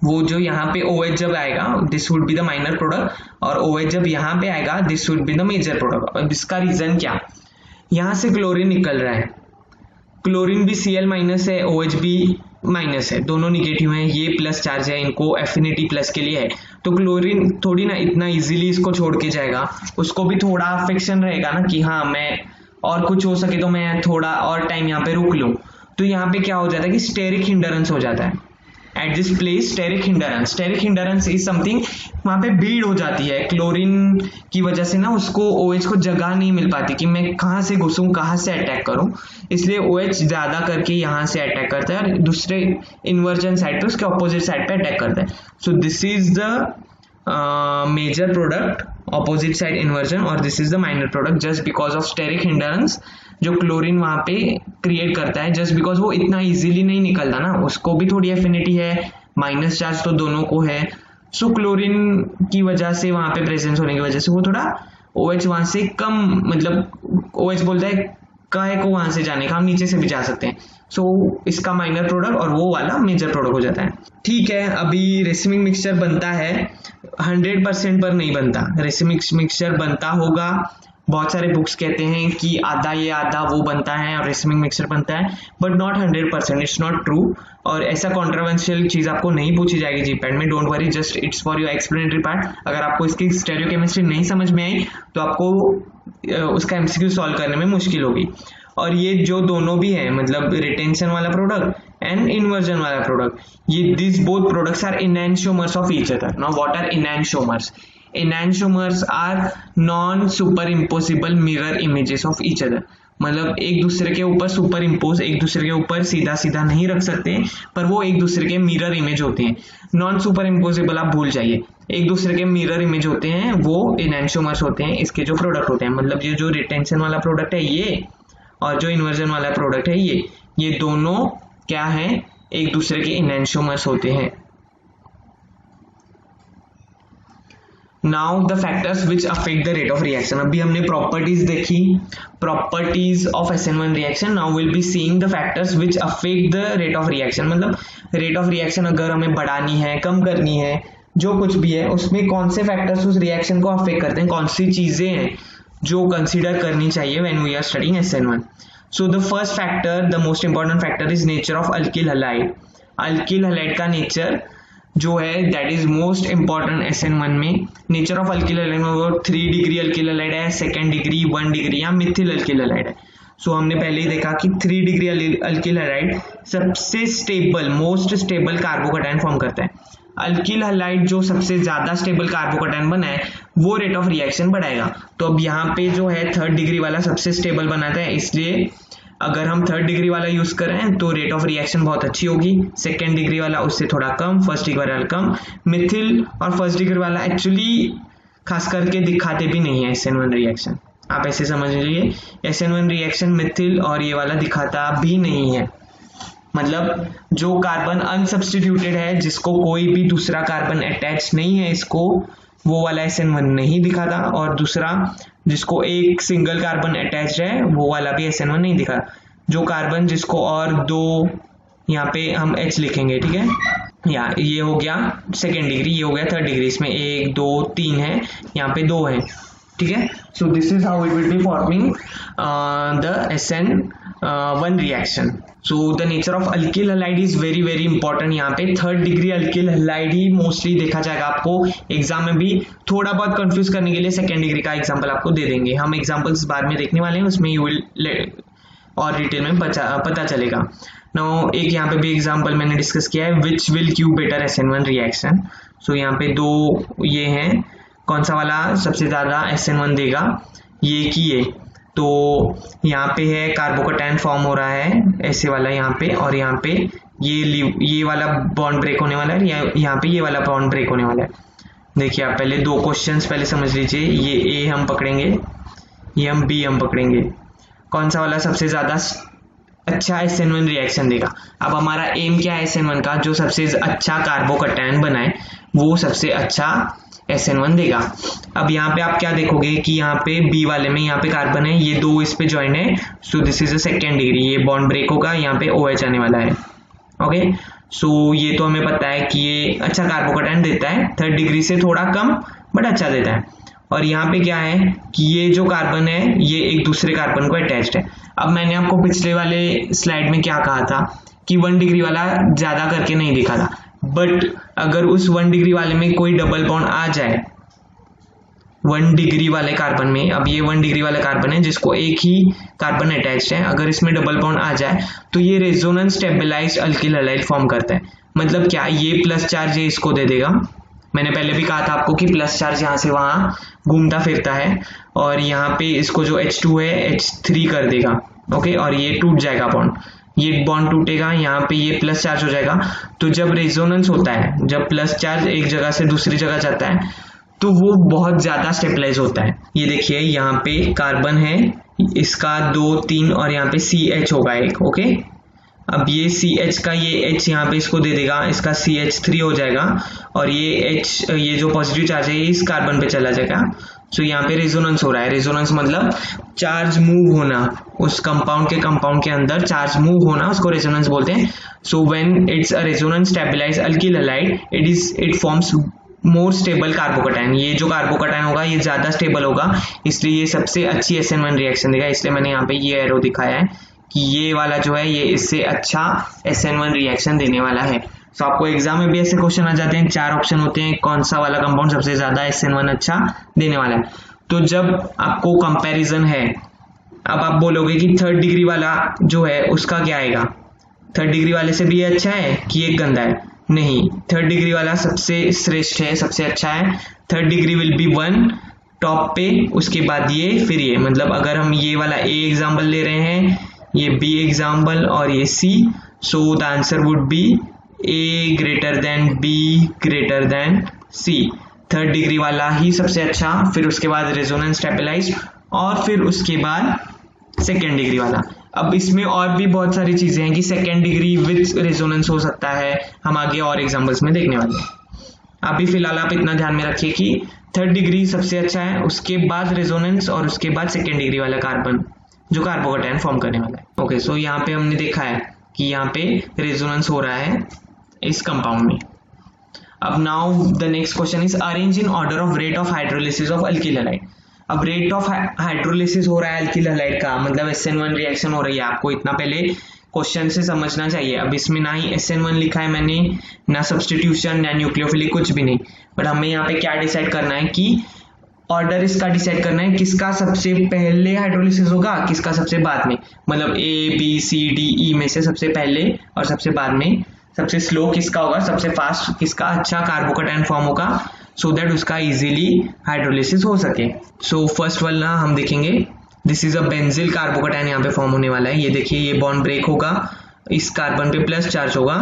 वो जो यहाँ पे OH जब आएगा this would be the minor product, और OH जब यहाँ पे आएगा this would be the major product. अब इसका रीजन क्या, यहाँ से क्लोरीन निकल रहा है, क्लोरीन भी Cl माइनस है, OH भी माइनस है, दोनों निगेटिव हैं, ये प्लस चार्ज है, इनको एफिनिटी प्लस के लिए है, तो क्लोरीन थोड़ी ना इतना इजीली इसको छोड़ के जाएगा, उसको भी थोड़ा अफेक्शन रहेगा ना कि हाँ मैं और कुछ हो सके तो मैं थोड़ा और टाइम यहाँ पे रुक लूँ। तो यहाँ पे क्या हो जाता है कि स्टेरिक हिंडरेंस हो जाता है at this place. Steric hindrance is something, वहां पे भीड़ हो जाती है क्लोरीन की वजह से ना, उसको OH को जगह नहीं मिल पाती कि मैं कहाँ से घुसूं कहाँ से अटैक करूं, इसलिए OH ज्यादा करके यहाँ से अटैक करता है और दूसरे इन्वर्जन साइड पे उसके ऑपोजिट साइड पे अटैक करता है। So this is the major product opposite side inversion, और this is the minor product just because of steric hindrance जो क्लोरीन वहां पे क्रिएट करता है, जस्ट बिकॉज वो इतना इजीली नहीं निकलता ना, उसको भी थोड़ी एफिनिटी है, माइनस चार्ज तो दोनों को है। सो क्लोरीन की वजह से वहां पे प्रेजेंस होने की वजह से वो थोड़ा OH वहां से कम, मतलब OH बोलता है काहे को वहां से जाने का, हम नीचे से भी जा सकते हैं। सो इसका माइनर प्रोडक्ट और वो वाला मेजर प्रोडक्ट हो जाता है। ठीक है, अभी रेसिमिक मिक्सचर बनता है 100% पर नहीं बनता, रेसिमिक मिक्सचर बनता होगा, बहुत सारे बुक्स कहते हैं कि आधा ये आधा वो बनता है और रेसिमिक मिक्सचर बनता है, but not 100%, it's not true. और ऐसा कॉन्ट्रोवर्शियल चीज आपको नहीं पूछी जाएगी जीपैट में, don't worry, just it's for your explanatory part. अगर आपको इसकी स्टेरियोकेमिस्ट्री नहीं समझ में आई तो आपको उसका MCQ सॉल्व करने में मुश्किल होगी। और ये जो दोनों भी है, मतलब रिटेंशन वाला प्रोडक्ट एंड इन्वर्जन वाला प्रोडक्ट, ये this both products are enantiomers of each other. Now what are enantiomers? Enantiomers are non-superimposable mirror images of each other. मतलब एक दूसरे के ऊपर सुपर इम्पोज, एक दूसरे के ऊपर सीधा सीधा नहीं रख सकते, पर वो एक दूसरे के मिरर इमेज होते हैं। नॉन सुपर इम्पोजेबल आप भूल जाइए, एक दूसरे के मिरर इमेज होते हैं, वो enantiomers होते हैं इसके जो प्रोडक्ट होते हैं। मतलब ये जो रिटेंशन वाला प्रोडक्ट है ये, और जो इन्वर्जन वाला प्रोडक्ट है ये दोनों क्या है, एक दूसरे के enantiomers होते हैं। Now the factors which affect the rate of reaction. अभी हमने प्रॉपर्टीज देखी, properties of SN1 reaction. Now will be seeing the factors which affect the rate of reaction. मतलब रेट ऑफ रिएक्शन अगर हमें बढ़ानी है, कम करनी है, जो कुछ भी है, उसमें कौन से फैक्टर्स उस रिएक्शन को अफेक्ट करते हैं, कौन सी चीजें हैं जो कंसीडर करनी चाहिए when we are studying SN1। So the first factor, the most important factor is nature of alkyl halide. Alkyl halide का नेचर जो है that is most important SN1 में। नेचर ऑफ अल्किल हैलाइड में वो 3 degree alkyl halide है, 2nd degree, 1 degree या Mithil alkyl halide है। सो हमने पहले ही देखा कि 3 डिग्री अल्किल हैलाइड सबसे stable, most stable carbocation form करता है। अल्किल हैलाइड जो सबसे ज्यादा स्टेबल कार्बोकैटायन बना है वो रेट ऑफ रिएक्शन बढ़ाएगा। तो अब यहाँ पे जो है 3rd डिग्री वाला सबसे स्टेबल बनाता है, इसलिए अगर हम 3rd डिग्री वाला यूज करें तो रेट ऑफ रिएक्शन बहुत अच्छी होगी। 2nd डिग्री वाला उससे थोड़ा कम, 1st डिग्री वाला कम। मिथिल और 1st डिग्री वाला एक्चुअली खास करके दिखाते भी नहीं है SN1 रिएक्शन, आप ऐसे समझ लीजिए। SN1 रिएक्शन मिथिल और ये वाला दिखाता भी नहीं है। मतलब जो कार्बन अनसब्स्टिट्यूटेड है, जिसको कोई भी दूसरा कार्बन अटैच नहीं है इसको, वो वाला SN1 नहीं दिखाता, और दूसरा जिसको एक सिंगल कार्बन अटैच है वो वाला भी SN1 नहीं दिखा। जो कार्बन जिसको और 2, यहाँ पे हम H लिखेंगे, ठीक है, या ये हो गया 2nd डिग्री, ये हो गया 3rd डिग्री, इसमें 1 2 3 है, यहाँ पे 2 है, ठीक है। So this is how it will be forming the SN1 reaction. So the nature of alkyl halide is very very important. यहाँ पे 3rd डिग्री अल्किल हैलाइड ही मोस्टली देखा जाएगा। आपको एग्जाम में भी थोड़ा बहुत कंफ्यूज करने के लिए 2nd डिग्री का एग्जांपल आपको दे देंगे, हम एग्जांपल्स बाद में देखने वाले हैं, उसमें यू विल और डिटेल में पता चलेगा। नाउ एक यहाँ पे भी एग्जांपल मैंने डिस्कस किया है, which will give better SN1 reaction. So यहाँ पे 2 ये हैं, कौन सा वाला सबसे ज्यादा SN1 देगा, ये कि ये। तो यहाँ पे है कार्बोकैटायन फॉर्म हो रहा है ऐसे वाला यहाँ पे, और यहाँ पे ये वाला बॉन्ड ब्रेक होने वाला है, यहाँ पे ये वाला बॉन्ड ब्रेक होने वाला है। देखिए आप पहले दो क्वेश्चंस पहले समझ लीजिए, ये ए हम पकड़ेंगे, ये हम बी हम पकड़ेंगे, कौन सा वाला सबसे ज्यादा अच्छा SN1 रिएक्शन देगा। अब हमारा एम क्या है SN1 का, जो सबसे अच्छा कार्बोकैटायन बनाए वो सबसे अच्छा SN1 देगा। अब यहाँ पे आप क्या देखोगे कि यहाँ पे बी वाले में यहाँ पे कार्बन है, ये दो इस पे ज्वाइन है, so this is a second degree, ये बॉन्ड ब्रेक होगा, यहाँ पे OH आने वाला है। ओके, सो ये तो हमें पता है कि ये अच्छा कार्बोकैटायन देता है, थर्ड डिग्री से थोड़ा कम बट अच्छा देता है। और यहाँ पे क्या है कि ये जो कार्बन है ये एक दूसरे कार्बन को अटैच्ड है। अब मैंने आपको पिछले वाले स्लाइड में क्या कहा था कि 1 डिग्री वाला ज्यादा करके नहीं दिखा था, बट अगर उस 1 डिग्री वाले में कोई डबल बॉन्ड आ जाए 1 डिग्री वाले कार्बन में, अब ये 1 डिग्री वाला कार्बन है जिसको एक ही कार्बन अटैच्ड है, अगर इसमें डबल बॉन्ड आ जाए तो ये resonance stabilized alkyl halide form करता है। मतलब क्या, ये प्लस चार्ज ये इसको दे देगा, मैंने पहले भी कहा था आपको कि प्लस चार्ज यहाँ से वहां घूमता फिरता है, और यहाँ पे इसको जो H2 है H3 कर देगा। ओके, और ये टूट जाएगा बॉन्ड, ये बॉन्ड टूटेगा, यहाँ पे ये प्लस चार्ज हो जाएगा। तो जब रेजोनेंस होता है, जब प्लस चार्ज एक जगह से दूसरी जगह जाता है तो वो बहुत ज्यादा स्टेबलाइज होता है। ये देखिए यहाँ पे कार्बन है, इसका 2 3 और यहाँ पे CH होगा एक। ओके, अब ये CH का ये H यहाँ पे इसको दे देगा, इसका CH3 हो जाएगा, और ये H ये जो पॉजिटिव चार्ज है इस कार्बन पे चला जाएगा। सो यहाँ पे रेजोनेंस हो रहा है। रेजोनेंस मतलब चार्ज मूव होना, उस कंपाउंड के अंदर चार्ज मूव होना, उसको रेजोनेंस बोलते हैं। So when it's a resonance stabilized alkyl halide, it forms more stable carbocation. ये जो कार्बोकैटायन होगा ये ज्यादा स्टेबल होगा, इसलिए ये सबसे अच्छी SN1 रिएक्शन देगा। इसलिए मैंने यहाँ पे ये एरो दिखाया है कि ये वाला जो है ये इससे अच्छा SN1 रिएक्शन देने वाला है। तो आपको एग्जाम में भी ऐसे क्वेश्चन आ जाते हैं, 4 ऑप्शन होते हैं, कौन सा वाला कंपाउंड सबसे ज्यादा SN1 अच्छा देने वाला है। तो जब आपको कंपैरिजन है, अब आप बोलोगे कि थर्ड डिग्री वाला जो है उसका क्या आएगा, थर्ड डिग्री वाले से भी ये अच्छा है कि एक गंदा है? नहीं, थर्ड डिग्री वाला सबसे श्रेष्ठ है, सबसे अच्छा है। Third degree will be 1 top पे, उसके बाद ये, फिर ये। मतलब अगर हम ये वाला A एग्जाम्पल ले रहे हैं, ये B एग्जाम्पल और ये C, so the answer would be A greater than B greater than C। Third degree वाला ही सबसे अच्छा, फिर उसके बाद रेजोनेंस स्टेबलाइज्ड, और फिर उसके बाद सेकेंड डिग्री वाला। अब इसमें और भी बहुत सारी चीजें हैं कि सेकेंड डिग्री विद रेजोनेंस हो सकता है, हम आगे और एग्जांपल्स में देखने वाले हैं। अभी फिलहाल आप इतना ध्यान में रखिए कि थर्ड डिग्री सबसे अच्छा है, उसके बाद रेजोनेंस, और उसके बाद सेकेंड डिग्री वाला कार्बन जो कार्बोकैटायन फॉर्म करने वाला है। ओके, सो यहाँ पे हमने देखा है कि यहाँ पे रेजोनेंस हो रहा है इस कंपाउंड में। अब now the next question is arrange in order of rate of hydrolysis of alkyl halide. अब रेट ऑफ हाइड्रोलिसिस हो रहा है अल्किल हैलाइड का, मतलब SN1 रिएक्शन हो रही है। आपको इतना पहले क्वेश्चन से समझना चाहिए। अब इसमें ना ही SN1 लिखा है मैंने, ना सब्सटीट्यूशन, ना न्यूक्लियोफिलिक, कुछ भी नहीं, बट हमें यहाँ पे क्या डिसाइड करना है कि ऑर्डर इसका डिसाइड करना है, किसका सबसे पहले हाइड्रोलिसिस होगा, किसका सबसे बाद में। मतलब A B C D E में से सबसे पहले और सबसे बाद में, सबसे स्लो किसका होगा, सबसे फास्ट किसका अच्छा कार्बोकैटायन फॉर्म होगा, सो दैट उसका इजीली हाइड्रोलिसिस हो सके। सो फर्स्ट वाला हम देखेंगे, this is a benzyl carbocation यहाँ पे फॉर्म होने वाला है। ये देखिए, ये बॉन्ड ब्रेक होगा, इस कार्बन पे प्लस चार्ज होगा,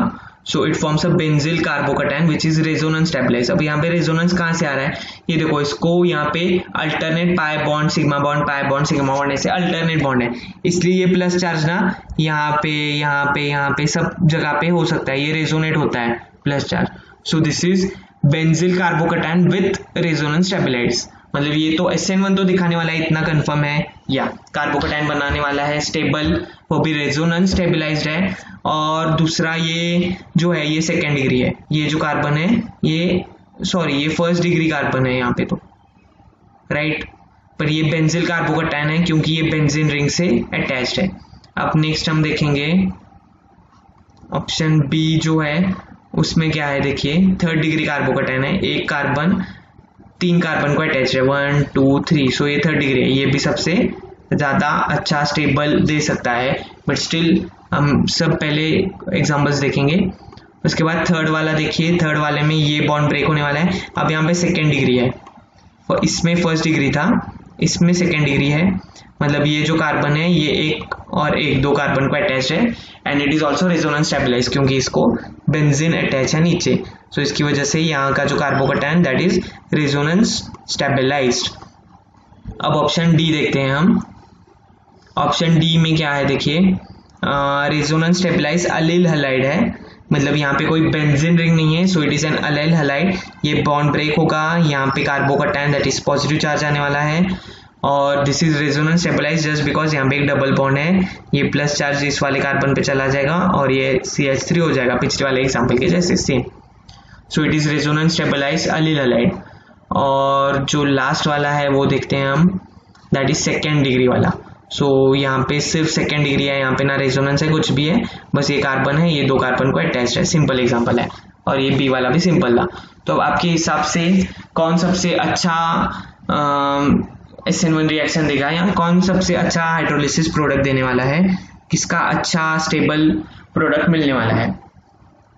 so it forms a benzyl carbocation which is resonance stabilized. अब यहाँ पे रेजोनेंस कहाँ से आ रहा है, ये देखो, इसको यहाँ पे alternate pi bond sigma bond, pi bond sigma bond, ऐसे अल्टरनेट बॉन्ड है, इसलिए ये प्लस चार्ज ना यहाँ पे यहाँ पे यहाँ पे सब जगह पे हो सकता है, ये रेजोनेट होता है plus charge. So this is benzyl carbocation with resonance stabilized. मतलब ये तो SN1 तो दिखाने वाला है, इतना कंफर्म है, या कार्बोकैटायन बनाने वाला है स्टेबल, वो भी रेजोनेंस स्टेबलाइज्ड है। और दूसरा ये जो है ये सेकेंड डिग्री है, ये जो कार्बन है ये, सॉरी ये फर्स्ट डिग्री कार्बन है यहाँ पे तो, राइट, पर ये बेंजिल कार्बोकैटायन है क्योंकि ये बेंजीन रिंग से अटैच्ड है। अब नेक्स्ट हम देखेंगे ऑप्शन बी जो है, उसमें क्या है, देखिए थर्ड डिग्री कार्बोकैटायन है, एक कार्बन 3 कार्बन को अटैच है, 1 2 3, सो ये थर्ड डिग्री है, ये भी सबसे ज्यादा अच्छा स्टेबल दे सकता है, बट स्टिल हम सब पहले एग्जांपल्स देखेंगे। उसके बाद थर्ड वाला देखिए, थर्ड वाले में ये बॉन्ड ब्रेक होने वाला है। अब यहाँ पे सेकेंड डिग्री है, और इसमें फर्स्ट डिग्री था, इसमें सेकेंड डिग्री है, मतलब ये जो कार्बन है ये एक और एक दो कार्बन को अटैच है and it is also resonance stabilize क्योंकि इसको बेंजीन अटैच है नीचे, सो इसकी वजह से यहाँ का जो carbocation that is resonance stabilized. अब ऑप्शन डी देखते हैं हम। ऑप्शन डी में क्या है देखिए, रेजोनेंस स्टेबलाइज अलील हलाइड है, मतलब यहाँ पे कोई बेंजीन रिंग नहीं है, so it is an allyl halide. ये बॉन्ड ब्रेक होगा, यहाँ पे carbocation that is positive charge आने वाला है और this is resonance stabilize just because यहाँ पे एक डबल बॉन्ड है, ये प्लस चार्ज इस वाले कार्बन पे चला जाएगा और ये CH3 हो जाएगा पिछले वाले एग्जाम्पल के जैसे same. So it is resonance stabilize allyl halide. और जो लास्ट वाला है वो देखते हैं हम, दैट इज सेकेंड डिग्री वाला। सो यहाँ पे सिर्फ सेकेंड डिग्री है, यहाँ पे ना रेजोनेंस है कुछ भी है, बस ये कार्बन है, ये दो कार्बन को अटैच है, सिंपल एग्जांपल है। और ये बी वाला भी सिंपल था। तो अब आपके हिसाब से कौन सबसे अच्छा SN1 रिएक्शन देगा या कौन सबसे अच्छा हाइड्रोलिसिस प्रोडक्ट देने वाला है, किसका अच्छा स्टेबल प्रोडक्ट मिलने वाला है,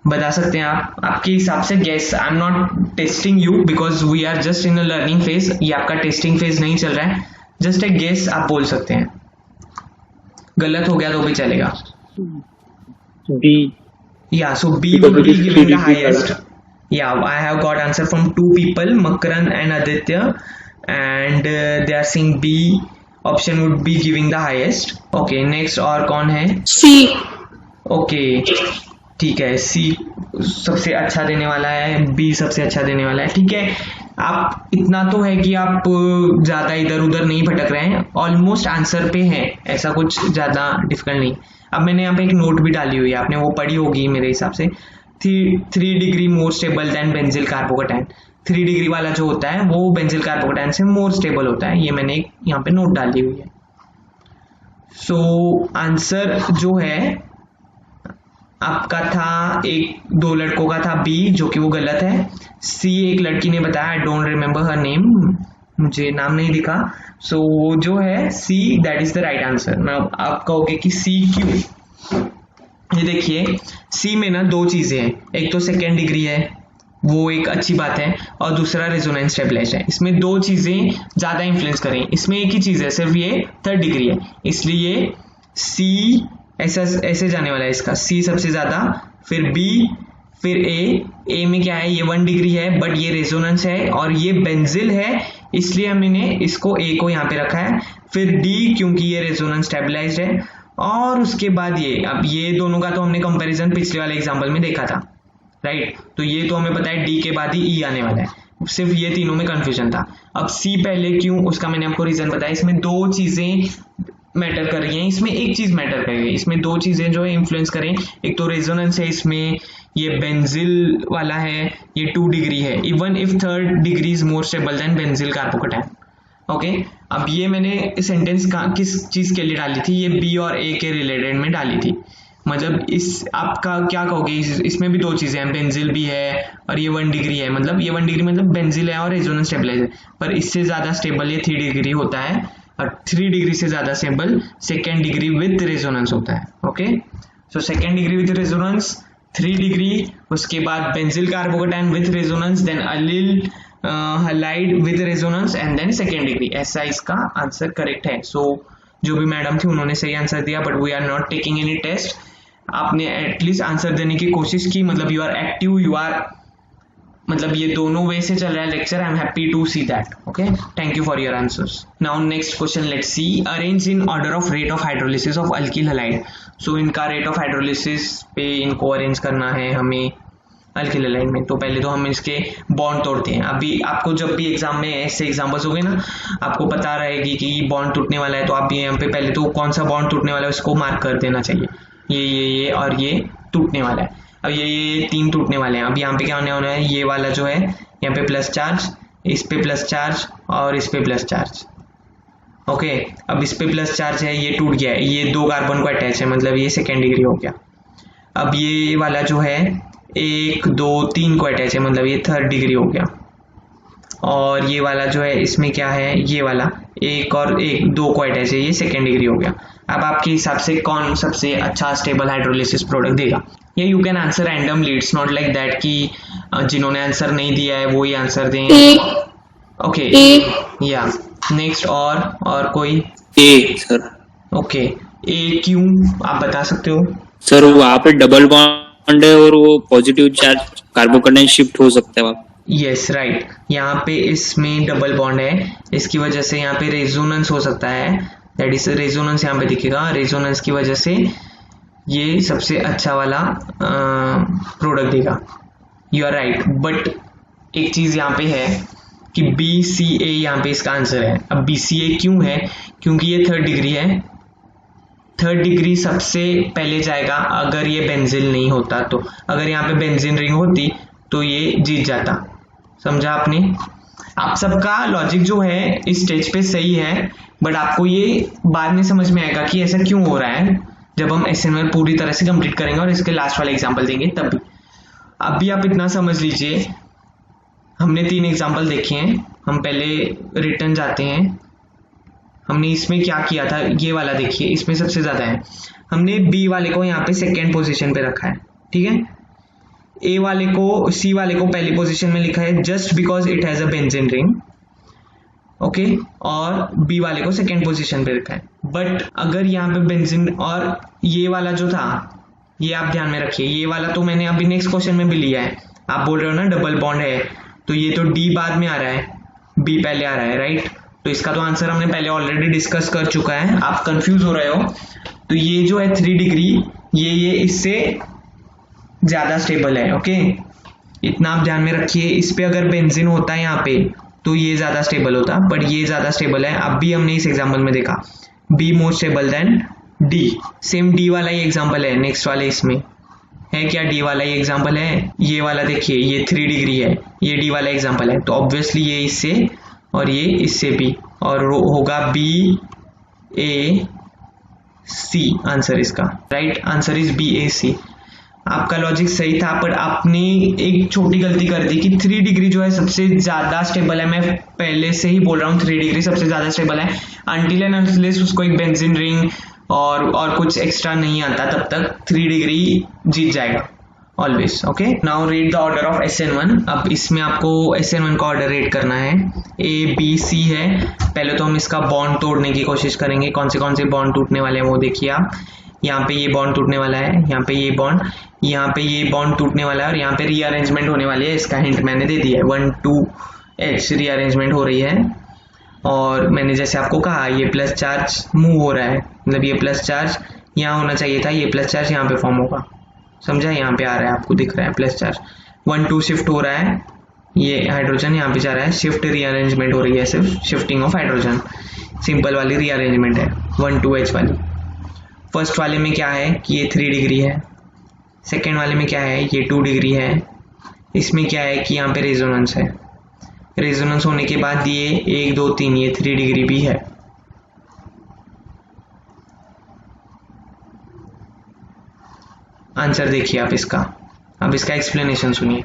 बता सकते हैं आप आपके हिसाब से guess. I am not testing you because we are just in a learning phase, ये आपका टेस्टिंग फेज नहीं चल रहा है, जस्ट ए गेस आप बोल सकते हैं, गलत हो गया तो भी चलेगा। B. Yeah, so B would be giving the highest. Yeah, I have got answer from two people, Makaran and Aditya, and they are saying B option would be giving the highest. Okay, next और कौन है? C. Okay, ठीक है, C सबसे अच्छा देने वाला है, B सबसे अच्छा देने वाला है। ठीक है, आप इतना तो है कि आप ज़्यादा इधर उधर नहीं भटक रहे हैं, ऑलमोस्ट आंसर पे हैं, ऐसा कुछ ज़्यादा डिफिकल्ट नहीं। अब मैंने यहाँ पे एक नोट भी डाली हुई है, आपने वो पढ़ी होगी मेरे हिसाब से, 3 degree more stable then benzyl carbocation. 3 degree वाला जो होता है वो बेंजिल कार्बोकैटायन से मोर स्टेबल होता है, ये मैंने एक यहाँ पे नोट डाली हुई है। सो आंसर जो है आपका था, एक दो लड़कों का था बी जो कि वो गलत है, सी एक लड़की ने बताया, I don't remember her name, मुझे नाम नहीं दिखा। सो वो जो है see that is the right answer. मैं आप कहोगे कि सी क्यों, ये देखिए सी में ना दो चीजें हैं, एक तो सेकेंड डिग्री है वो एक अच्छी बात है और दूसरा रेजोनेंस स्टेबलाइज है। इसमें दो चीजें ज्यादा इन्फ्लुएंस करें, इसमें एक ही चीज है सिर्फ, ये थर्ड डिग्री है, इसलिए सी ऐसे जाने वाला है इसका, सी सबसे ज्यादा, फिर बी, फिर ए में क्या है, ये 1 डिग्री है बट ये रेजोनेंस है और ये बेंजिल है, इसलिए हमने इसको ए को यहाँ पे रखा है, फिर डी क्योंकि ये रेजोनेंस स्टेबलाइज्ड है, और उसके बाद ये, अब ये दोनों का तो हमने कंपैरिजन पिछले वाले एग्जांपल में देखा था, राइट। तो ये तो हमें पता है डी के बाद ही ई आने वाला है, सिर्फ ये तीनों में कंफ्यूजन था। अब सी पहले क्यों, उसका मैंने आपको रीजन बताया, इसमें दो चीजें मैटर कर रही हैं, इसमें एक चीज मैटर कर रही है, इसमें दो चीजें जो है इन्फ्लुएंस करें, एक तो रेजोनेंस है इसमें, ये बेंजिल वाला है, ये 2 डिग्री है, even if third degree is more stable then benzyl carbocation. Okay, अब ये मैंने सेंटेंस किस चीज के लिए डाली थी, ये बी और ए के रिलेटेड में डाली थी, मतलब इस आपका क्या कहोगे, इसमें भी दो चीजें हैं, बेंजिल भी है और ये 1 डिग्री है, मतलब ये 1 डिग्री मतलब बेंजिल है और रेजोनेंस स्टेबलाइज है, पर इससे ज्यादा स्टेबल ये 3 डिग्री होता है और 3 डिग्री से ज्यादा stable second degree with resonance होता है। Okay, so second degree with resonance 3 degree, उसके बाद benzyl carbocation with resonance, then allyl halide with resonance and then second degree, ऐसा इसका आंसर करेक्ट है। सो जो भी मैडम थी उन्होंने सही आंसर दिया, but we are not taking any test, आपने एटलीस्ट आंसर देने की कोशिश की, मतलब you are active, you are, मतलब ये दोनों वे से चल रहा है lecture, I am happy to see that. Okay, thank you for your answers. Now next question, let's see, arrange in order of rate of hydrolysis of alkyl halide. So इनका rate of hydrolysis पे इनको arrange करना है हमें alkyl halide में। तो पहले तो हम इसके बॉन्ड तोड़ते हैं। अभी आपको जब भी एग्जाम में ऐसे एग्जाम्पल्स हो गए ना, आपको पता रहेगी कि बॉन्ड टूटने वाला है, तो आप यहाँ पे पहले तो कौन सा बॉन्ड टूटने वाला है उसको मार्क कर देना चाहिए, ये और ये टूटने वाला है। अब ये 3 टूटने वाले हैं। अब यहाँ पे क्या होने वाला है, ये वाला जो है यहाँ पे प्लस चार्ज, इस पे प्लस चार्ज और इस पे प्लस चार्ज। ओके, अब इस पे प्लस चार्ज है, ये टूट गया है, ये 2 कार्बन को अटैच है, मतलब ये सेकेंड डिग्री हो गया। अब ये वाला जो है 1 2 3 को अटैच है, मतलब ये थर्ड डिग्री हो गया। और ये वाला जो है इसमें क्या है, ये वाला 1 और 1 2 को अटैच है, ये सेकेंड डिग्री हो गया। अब आपके हिसाब से कौन सबसे अच्छा स्टेबल हाइड्रोलिसिस प्रोडक्ट देगा? या you can answer randomly, it's not like that कि जिन्होंने आंसर नहीं दिया है वो ही आंसर दें। ओके, या नेक्स्ट और कोई ए सर। ओके, ए क्यों, आप बता सकते हो? सर वहाँ पे डबल बॉन्ड है और वो पॉजिटिव चार्ज कार्बोकेटाइन शिफ्ट हो सकता है वहाँ। यस राइट, यहाँ पे इसमें डबल बॉन्ड है, इसकी वजह से यहाँ पे रेजोनेंस हो सकता है, दैट इज रेजोनेंस यहाँ पे दिखेगा, रेजोनेंस की वजह से ये सबसे अच्छा वाला प्रोडक्ट देगा। यू आर राइट, बट एक चीज यहाँ पे है कि बी सी ए यहाँ पे इसका आंसर है। अब बी सी ए क्यों है? क्योंकि ये थर्ड डिग्री है, थर्ड डिग्री सबसे पहले जाएगा अगर ये बेंजीन नहीं होता तो। अगर यहाँ पे बेंजीन रिंग होती तो ये जीत जाता। समझा आपने? आप सबका लॉजिक जो है इस स्टेज पे सही है, बट आपको ये बाद में समझ में आएगा कि ऐसा क्यों हो रहा है जब हम SN1 पूरी तरह से कंप्लीट करेंगे और इसके लास्ट वाले एग्जाम्पल देंगे तब भी। अभी आप इतना समझ लीजिए, हमने 3 एग्जाम्पल देखे हैं। हम पहले रिटर्न जाते हैं। हमने इसमें क्या किया था, ये वाला देखिए, इसमें सबसे ज्यादा है। हमने बी वाले को यहाँ पे सेकेंड पोजीशन पे रखा है, ठीक है। ए वाले को, सी वाले को पहली पोजीशन में लिखा है just because it has a benzene ring, okay, और बी वाले को सेकेंड पोजीशन पे रखा है। बट अगर यहाँ पे बेंजीन, और ये वाला जो था, ये आप ध्यान में रखिए, ये वाला तो मैंने अभी नेक्स्ट क्वेश्चन में भी लिया है। आप बोल रहे हो ना डबल बॉन्ड है, तो ये तो डी बाद में आ रहा है, बी पहले आ रहा है, राइट। तो इसका तो आंसर हमने पहले ऑलरेडी डिस्कस कर चुका है, आप कंफ्यूज हो रहे हो। तो ये जो है 3 डिग्री, ये इससे ज्यादा स्टेबल है, ओके, इतना आप ध्यान में रखिए। इस पे अगर बेंजीन होता है यहाँ पे तो ये ज्यादा स्टेबल होता, बट ये ज्यादा स्टेबल है। अब भी हमने इस एग्जाम्पल में देखा be more stable then D. Same D वाला ही एग्जाम्पल है नेक्स्ट वाले, इसमें है क्या, डी वाला ही एग्जाम्पल है। ये वाला देखिए, ये 3 डिग्री है, ये डी वाला एग्जाम्पल है, तो ऑब्वियसली ये इससे और ये इससे भी, और होगा बी ए सी आंसर इसका, राइट आंसर इज बी ए सी। आपका लॉजिक सही था, पर आपने एक छोटी गलती कर दी कि 3 डिग्री जो है सबसे ज्यादा स्टेबल है। मैं पहले से ही बोल रहा हूँ 3 डिग्री सबसे ज्यादा स्टेबल है, अनटिल एंड अनलेस उसको एक बेंजीन रिंग और कुछ एक्स्ट्रा नहीं आता, तब तक 3 डिग्री जीत जाएगा always, okay. Now read the order of SN1। अब इसमें आपको SN1 का ऑर्डर रेट करना है। A B C है, पहले तो हम इसका बॉन्ड तोड़ने की कोशिश करेंगे। कौन से बॉन्ड टूटने वाले हैं वो देखिए आप। यहाँ पे ये बॉन्ड टूटने वाला है, यहाँ पे ये बॉन्ड, यहाँ पे ये बॉन्ड टूटने वाला है, और यहाँ पे रीअरेंजमेंट होने वाली है। इसका हिंट मैंने दे दिया है, 1 2 H रीअरेंजमेंट हो रही है। और मैंने जैसे आपको कहा ये प्लस चार्ज मूव हो रहा है, मतलब ये प्लस चार्ज यहाँ होना चाहिए था, ये प्लस चार्ज यहाँ पे फॉर्म होगा, समझा। यहाँ पे आ रहा है, आपको दिख रहा है प्लस चार्ज। 1 2 शिफ्ट हो रहा है, ये हाइड्रोजन यहाँ पे जा रहा है, शिफ्ट रीअरेंजमेंट हो रही है, सिर्फ शिफ्टिंग ऑफ हाइड्रोजन, सिंपल वाली रीअरेंजमेंट है 1 2 H वाली। फर्स्ट वाले में क्या है कि ये 3 डिग्री है, सेकेंड वाले में क्या है ये 2 डिग्री है, इसमें क्या है कि यहाँ पे रेजोनेंस है। रेजोनेंस होने के बाद ये 1 2 3 ये 3 डिग्री भी है। आंसर देखिए आप इसका, अब इसका एक्सप्लेनेशन सुनिए।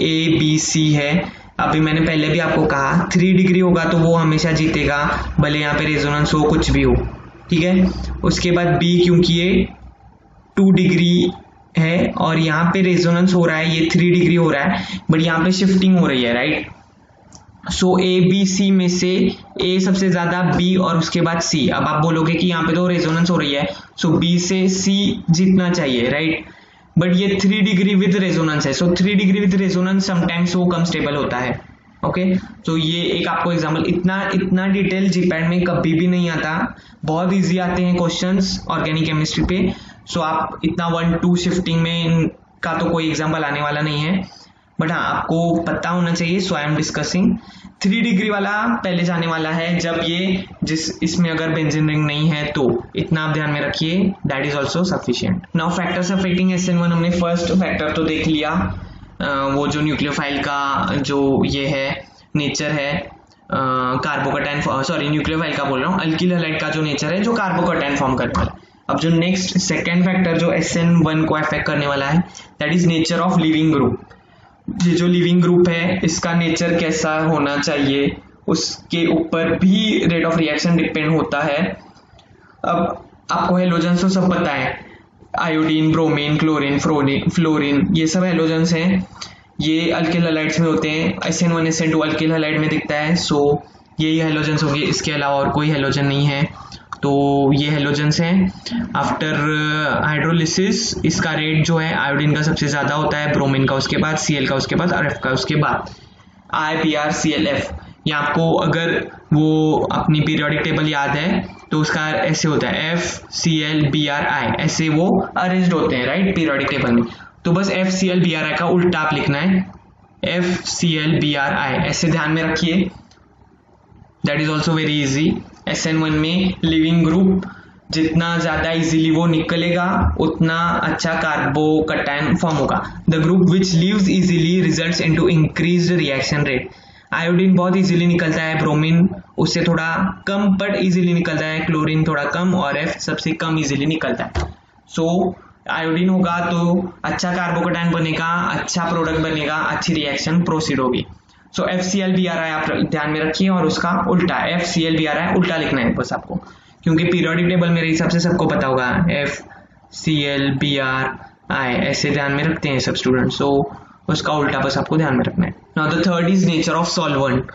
A B C है, अभी मैंने पहले भी आपको कहा 3 डिग्री होगा तो वो हमेशा जीतेगा, भले यहाँ पे रेजोनेंस हो कुछ भी हो, ठीक है। उसके बाद B, क्योंकि ये 2 डिग्री है और यहाँ पे रेजोनेंस हो रहा है, ये 3 डिग्री हो रहा है, बट यहाँ पे शिफ्टिंग हो रही है, right. So A B C में से A सबसे ज्यादा, B और उसके बाद C। अब आप बोलोगे कि यहाँ पे तो रेजोनेंस हो रही है, सो B से C जीतना चाहिए, राइट। बट ये 3 डिग्री विद रेजोनेंस है, सो 3 डिग्री विद रेजोनेंस समटाइम्स वो कम स्टेबल होता है, ओके। तो ये एक आपको एग्जांपल, इतना डिटेल जीपैड में कभी भी नहीं आता, बहुत इजी आते हैं क्वेश्चंस ऑर्गेनिक केमिस्ट्री पे। सो आप इतना 1 2 शिफ्टिंग में का तो कोई एग्जाम्पल आने वाला नहीं है, बट हाँ आपको पता होना चाहिए। सो आई एम डिस्कसिंग 3 डिग्री वाला पहले जाने वाला है, जब ये इसमें अगर बेंजीन रिंग नहीं है, तो इतना आप ध्यान में रखिए, that is also sufficient. Now factors affecting SN1, हमने फर्स्ट फैक्टर तो देख लिया, वो जो न्यूक्लियोफाइल का जो ये है नेचर है, कार्बोकेटाइन, सॉरी न्यूक्लियोफाइल का बोल रहा हूँ, अल्किल हैलाइड का जो नेचर है जो कार्बोकेटाइन फॉर्म करने वाला है। अब जो नेक्स्ट सेकेंड फैक्टर जो SN1 को अफेक्ट करने वाला है, that is nature of leaving group. ये जो लिविंग ग्रुप है इसका नेचर कैसा होना चाहिए, उसके ऊपर भी रेट ऑफ रिएक्शन डिपेंड होता है। अब आपको हेलोजन्स तो सब पता है, आयोडीन, ब्रोमीन, क्लोरीन, फ्लोरीन, ये सब हेलोजन्स हैं, ये अल्किल हैलाइड्स में होते हैं। SN1 SN2 अल्किल हैलाइड में दिखता है, सो यही हेलोजन्स होंगे, इसके अलावा और कोई हेलोजन नहीं है। तो ये हेलोजेंस हैं। आफ्टर हाइड्रोलिसिस इसका रेट जो है आयोडीन का सबसे ज़्यादा होता है, ब्रोमीन का उसके बाद, Cl का उसके बाद और F का उसके बाद। IPrClF, ये आपको अगर वो अपनी पीरियोडिक टेबल याद है तो उसका ऐसे होता है FClBrI, ऐसे वो अरेंज्ड होते हैं राइट पीरियोडिक टेबल में। तो बस FClBrI का उल्टा आप लिखना है, FClBrI, ऐसे ध्यान में रखिए। That is also very easy. SN1 में लिविंग ग्रुप जितना ज़्यादा इजीली वो निकलेगा उतना अच्छा कार्बोकटायन फॉर्म होगा। The group which leaves easily results into increased reaction rate. Iodine बहुत इजीली निकलता है, ब्रोमीन उससे थोड़ा कम बट इजीली निकलता है, क्लोरीन थोड़ा कम और F सबसे कम इजीली निकलता है। सो आयोडीन होगा तो अच्छा कार्बोकटायन बनेगा, अच्छा प्रोडक्ट बनेगा, अच्छी रिएक्शन प्रोसीड होगी। सो FClBrI आप ध्यान में रखिए और उसका उल्टा FClBrI उल्टा लिखना है बस आपको, क्योंकि पीरियोडिक टेबल मेरे हिसाब से सबको पता होगा FClBrI, ऐसे ध्यान में रखते हैं सब स्टूडेंट। सो उसका उल्टा बस आपको ध्यान में रखना है। Now the third is nature of solvent.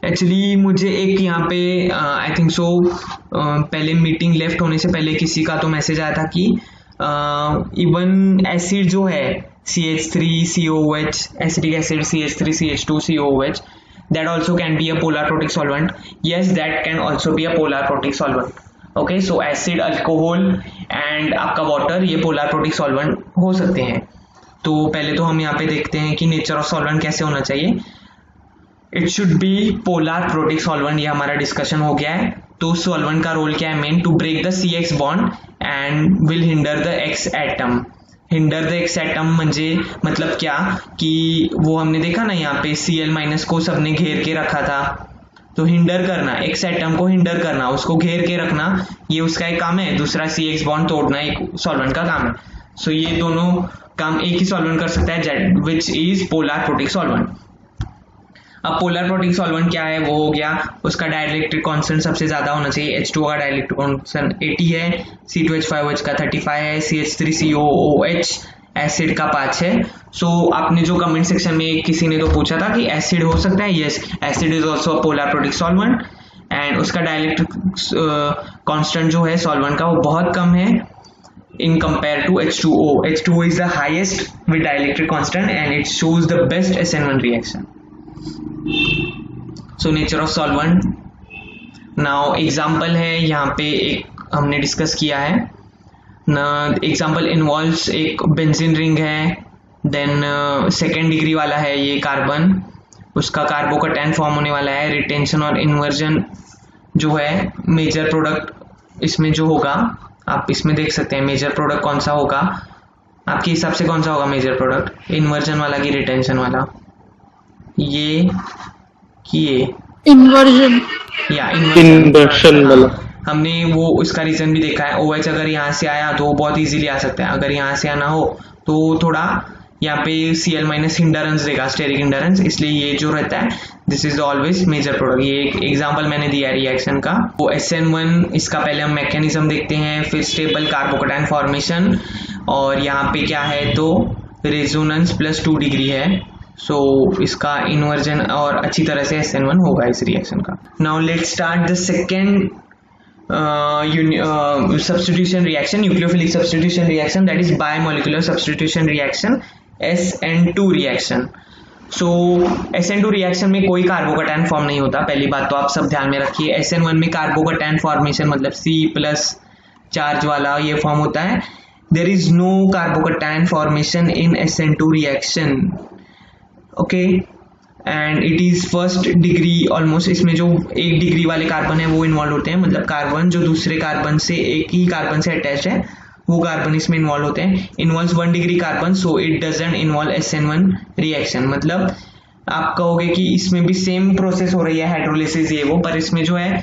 Actually मुझे एक यहाँ पे आई थिंक सो पहले मीटिंग लेफ्ट होने से पहले किसी का तो मैसेज आया था कि इवन एसिड जो है CH3COOH, acetic acid CH3CH2COOH, that also can be a polar protic solvent. Yes, that can also be a polar protic solvent. Okay, so acid, alcohol and आपका water ये polar protic solvent हो सकते हैं। तो पहले तो हम यहाँ पे देखते हैं कि नेचर ऑफ सॉल्वेंट कैसे होना चाहिए। It should be polar protic solvent, ये हमारा डिस्कशन हो गया है। तो सॉल्वेंट का रोल क्या है main, to break the CX bond and will hinder the X atom. Hinder the X atom म्हणजे मतलब क्या कि वो हमने देखा ना यहाँ पे Cl- को सबने घेर के रखा था, तो हिंडर करना, X एटम को हिंडर करना, उसको घेर के रखना, ये उसका एक काम है। दूसरा CX बॉन्ड तोड़ना एक सॉल्वेंट का काम है। सो ये दोनों काम एक ही सॉल्वेंट कर सकता है, which is polar protic solvent. अब पोलर प्रोटिक सॉल्वेंट क्या है, वो हो गया उसका डाइलेक्ट्रिक कांस्टेंट सबसे ज्यादा होना चाहिए। H2O का डाइलेक्ट्रिक कांस्टेंट 80 है, C2H5OH का 35 है, CH3COOH एसिड का 5 है। सो आपने जो कमेंट सेक्शन में किसी ने तो पूछा था कि एसिड हो सकता है, yes, acid is also a polar protic solvent and उसका डाइलेक्ट्रिक कांस्टेंट जो है सॉल्वेंट का वो बहुत कम है in compare to H2O. H2O is the highest with dielectric constant and it shows the best SN1 reaction. So nature of solvent. Now example है यहाँ पे एक हमने डिस्कस किया है ना। एग्जाम्पल इन्वॉल्व्स एक बेंजीन रिंग है, देन सेकेंड डिग्री वाला है ये कार्बन, उसका कार्बोकटायन फॉर्म होने वाला है। रिटेंशन और इन्वर्जन जो है मेजर प्रोडक्ट इसमें जो होगा आप इसमें देख सकते हैं। मेजर प्रोडक्ट कौन सा होगा आपके हिसाब से, कौन सा होगा मेजर प्रोडक्ट, इन्वर्जन वाला की रिटेंशन वाला? ये इन्वर्जन या इन्वर्जन वाला। हमने वो उसका रीजन भी देखा है। OH अगर यहाँ से आया तो बहुत इजीली आ सकता है, अगर यहाँ से आना हो तो थोड़ा यहाँ पे Cl- हिंडरेंस देगा, स्टेरिक हिंडरेंस, इसलिए ये जो रहता है this is always major product. ये एक एग्जांपल मैंने दिया है रिएक्शन का। वो SN1 इसका पहले हम मैकेनिज्म देखते हैं, फिर स्टेबल कार्बोकटायन फॉर्मेशन, और यहाँ पे क्या है तो रेजोनेंस प्लस 2 डिग्री है। सो इसका इन्वर्जन और अच्छी तरह से SN1 होगा इस रिएक्शन का। Now let's start the second substitution reaction, nucleophilic substitution reaction, that is bimolecular substitution reaction, SN2 reaction. So SN2 reaction में कोई कार्बोकटायन फॉर्म नहीं होता, पहली बात तो आप सब ध्यान में रखिए। SN1 में कार्बोकटायन फॉर्मेशन मतलब C+ चार्ज वाला ये फॉर्म होता है। there is no carbocation formation in SN2 reaction, okay, and it is first degree almost. इसमें जो एक डिग्री वाले कार्बन है वो इन्वॉल्व होते हैं, मतलब कार्बन जो दूसरे कार्बन से एक ही कार्बन से अटैच है वो कार्बन इसमें इन्वॉल्व होते हैं। Involves 1 degree carbon, so it doesn't involve SN1 reaction. मतलब आप कहोगे कि इसमें भी सेम प्रोसेस हो रही है हाइड्रोलिसिस ये वो, पर इसमें जो है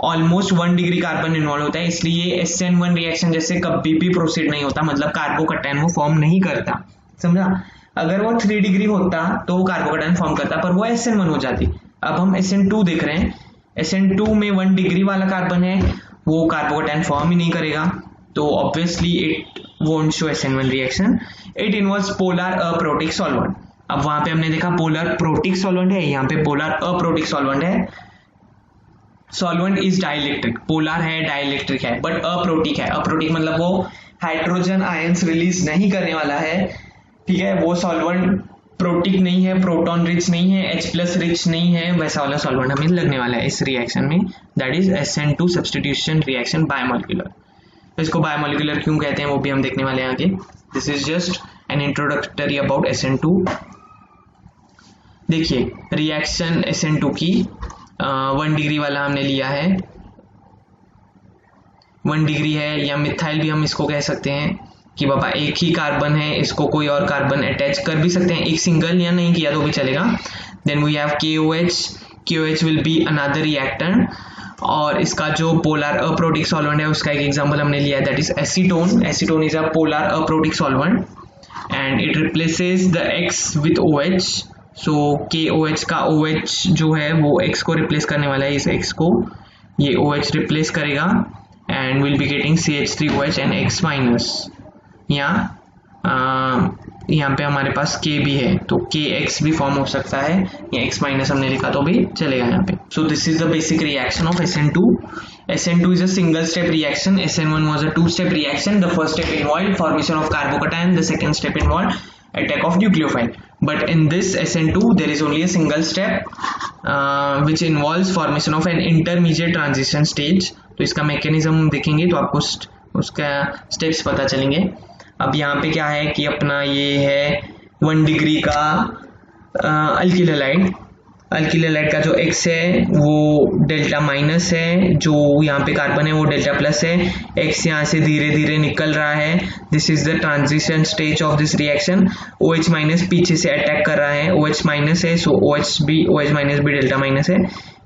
ऑलमोस्ट 1 डिग्री कार्बन इन्वॉल्व होता है, इसलिए SN1 रिएक्शन जैसे कभी भी प्रोसीड नहीं होता, मतलब कार्बोकटायन वो फॉर्म नहीं करता, समझा। अगर वो 3 डिग्री होता तो वो कार्बोकटायन फॉर्म करता, पर वो SN1 हो जाती। अब हम SN2 देख रहे हैं, SN2 में 1 डिग्री वाला कार्बन है, वो कार्बोकटायन फॉर्म ही नहीं करेगा, तो obviously it won't show SN1 reaction. It involves polar aprotic solvent. अब वहां पे हमने देखा पोलर प्रोटिक सॉल्वेंट है, यहाँ पे पोलर अप्रोटिक सॉल्वेंट है। सॉल्वेंट इज डाइलेक्ट्रिक, पोलर है, डाइलेक्ट्रिक है, बट अप्रोटिक है। अप्रोटिक मतलब वो हाइड्रोजन आयंस रिलीज नहीं करने वाला है, ठीक है। वो सॉल्वेंट प्रोटिक नहीं है, प्रोटॉन रिच नहीं है, H+ रिच नहीं है, वैसा वाला सॉल्वेंट हमें लगने वाला है इस रिएक्शन में, that is SN2 substitution reaction biomolecular. तो इसको बायोमोलिकुलर क्यों कहते हैं वो भी हम देखने वाले हैं आगे। This is just an introductory about SN2। देखिए रिएक्शन SN2 की 1 डिग्री वाला हमने लिया है, 1 डिग्री है, या मिथाइल भी हम इसको कह सकते हैं कि बाबा एक ही कार्बन है, इसको कोई और कार्बन अटैच कर भी सकते हैं, एक सिंगल या नहीं किया तो भी चलेगा। Then we have KOH will be another reactant, और इसका जो पोलर अप्रोटिक सॉल्वेंट है उसका एक एग्जांपल हमने लिया है, that is acetone. Acetone is a polar aprotic solvent and it replaces the X with OH। So KOH का OH जो है वो X को रिप्लेस करने वाला है, इस X को ये OH रिप्लेस करेगा and will be getting CH3OH and X-। यहाँ पे हमारे पास K भी है तो KX भी फॉर्म हो सकता है, या X- हमने लिखा तो भी चलेगा यहाँ पे। सो this is the basic reaction of SN2। SN2 is a single step reaction. SN1 was a 2-step reaction. The first step involved formation of carbocation, the second step involved attack of nucleophile. But in this SN2 there is only a single step which involves formation of an intermediate transition stage. तो इसका mechanism देखेंगे तो आपको उसका steps पता चलेंगे। अब यहाँ पे क्या है कि अपना ये है 1 डिग्री का अल्किल हैलाइड का जो X है वो डेल्टा माइनस है, जो यहाँ पे कार्बन है वो डेल्टा प्लस है, X यहाँ से धीरे धीरे निकल रहा है। This is the transition stage of this reaction. OH minus पीछे से अटैक कर रहा है, OH माइनस है, सो OH माइनस भी डेल्टा माइनस है,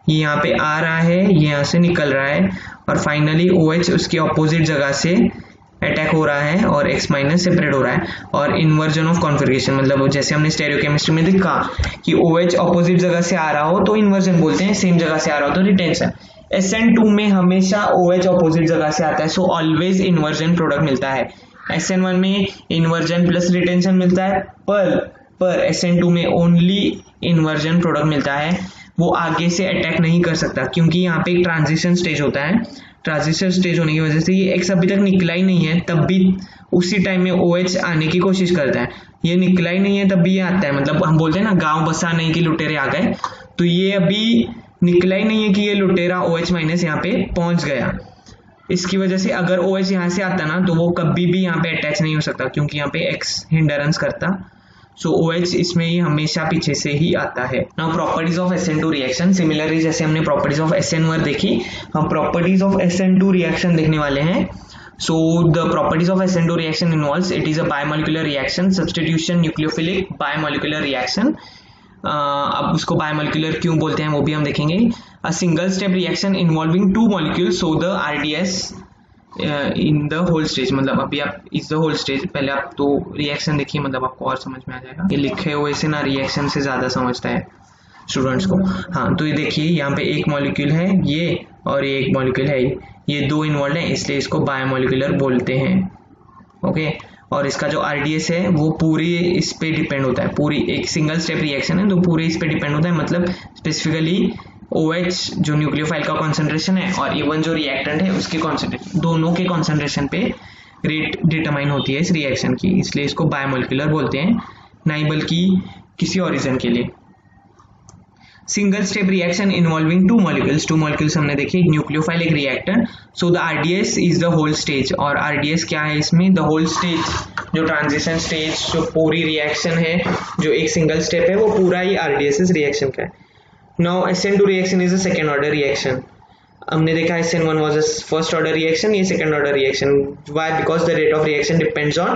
ये यहाँ पे आ रहा है, ये यहाँ से निकल रहा है, और फाइनली OH उसकी ऑपोजिट जगह से अटैक हो रहा है और X- सेपरेट हो रहा है। और इन्वर्जन ऑफ कॉन्फिगरेशन मतलब जैसे हमने स्टेरियोकेमिस्ट्री में देखा कि OH ऑपोजिट जगह से आ रहा हो तो इन्वर्जन बोलते हैं, सेम जगह से आ रहा हो तो रिटेंशन। SN2 में हमेशा OH ऑपोजिट जगह से आता है, सो ऑलवेज इन्वर्जन प्रोडक्ट मिलता है। SN1 में इन्वर्जन प्लस रिटेंशन मिलता है, पर SN2 में ओनली इन्वर्जन प्रोडक्ट मिलता है, वो आगे से अटैक नहीं कर सकता क्योंकि यहाँ पे एक ट्रांजिशन स्टेज होता है। ट्रांजिशन स्टेज होने की वजह से ये X अभी तक निकला ही नहीं है, तब भी उसी टाइम में OH आने की कोशिश करता है, ये निकला ही नहीं है तब भी ये आता है। मतलब हम बोलते हैं ना गांव बसा नहीं कि लुटेरे आ गए, तो ये अभी निकला ही नहीं है कि ये लुटेरा OH- यहाँ पे पहुंच गया। इसकी वजह से अगर OH यहाँ से आता ना तो वो कभी भी यहाँ पे अटैच नहीं हो सकता क्योंकि यहाँ पे X हिंडरेंस करता, सो OH इसमें ही हमेशा पीछे से ही आता है। Now properties of SN2 reaction, similarly जैसे हमने प्रॉपर्टीज ऑफ SN1 देखी, हम प्रॉपर्टीज ऑफ SN2 रिएक्शन देखने वाले हैं। So the properties of SN2 reaction involves it is a biomolecular reaction, substitution nucleophilic biomolecular reaction. अब उसको बायोमोलिकुलर क्यों बोलते हैं वो भी हम देखेंगे। A single step reaction involving 2 molecules, so the RDS in the whole stage, मतलब अभी आप इज द होल स्टेज, पहले आप तो रिएक्शन देखिए, मतलब आपको और समझ में आ जाएगा। ये लिखे हुए से ना रिएक्शन से ज्यादा समझता है स्टूडेंट्स को। हाँ तो ये देखिए यहाँ पे एक मॉलिक्यूल है ये, और ये एक मॉलिक्यूल है ये 2 इन्वॉल्व है, इसलिए इसको बायोमोलिकुलर बोलते हैं। ओके, और इसका जो RDS है वो पूरी इस पे डिपेंड होता है, पूरी एक सिंगल स्टेप रिएक्शन है तो पूरे इस पे डिपेंड होता है, मतलब स्पेसिफिकली OH जो न्यूक्लियोफाइल का कॉन्सेंट्रेशन है और इवन जो रिएक्टेंट है उसके कॉन्सेंट्रेशन, दोनों के कॉन्सेंट्रेशन पे रेट डिटरमाइन होती है इस रिएक्शन की, इसलिए इसको बायोमोलिकुलर बोलते हैं, नहीं बल्कि किसी और रीजन के लिए। Single step reaction involving 2 molecules हमने देखी, न्यूक्लियोफाइल एक reactant, so the RDS is the whole stage, और RDS क्या है इसमें, द होल स्टेज जो ट्रांजिशन स्टेज जो पूरी रिएक्शन है जो एक सिंगल स्टेप है वो पूरा ही RDS इस रिएक्शन का है। Now SN2 reaction is a second order reaction. हमने देखा SN1 was a first order reaction, ये second order reaction. Why? Because the rate of reaction depends on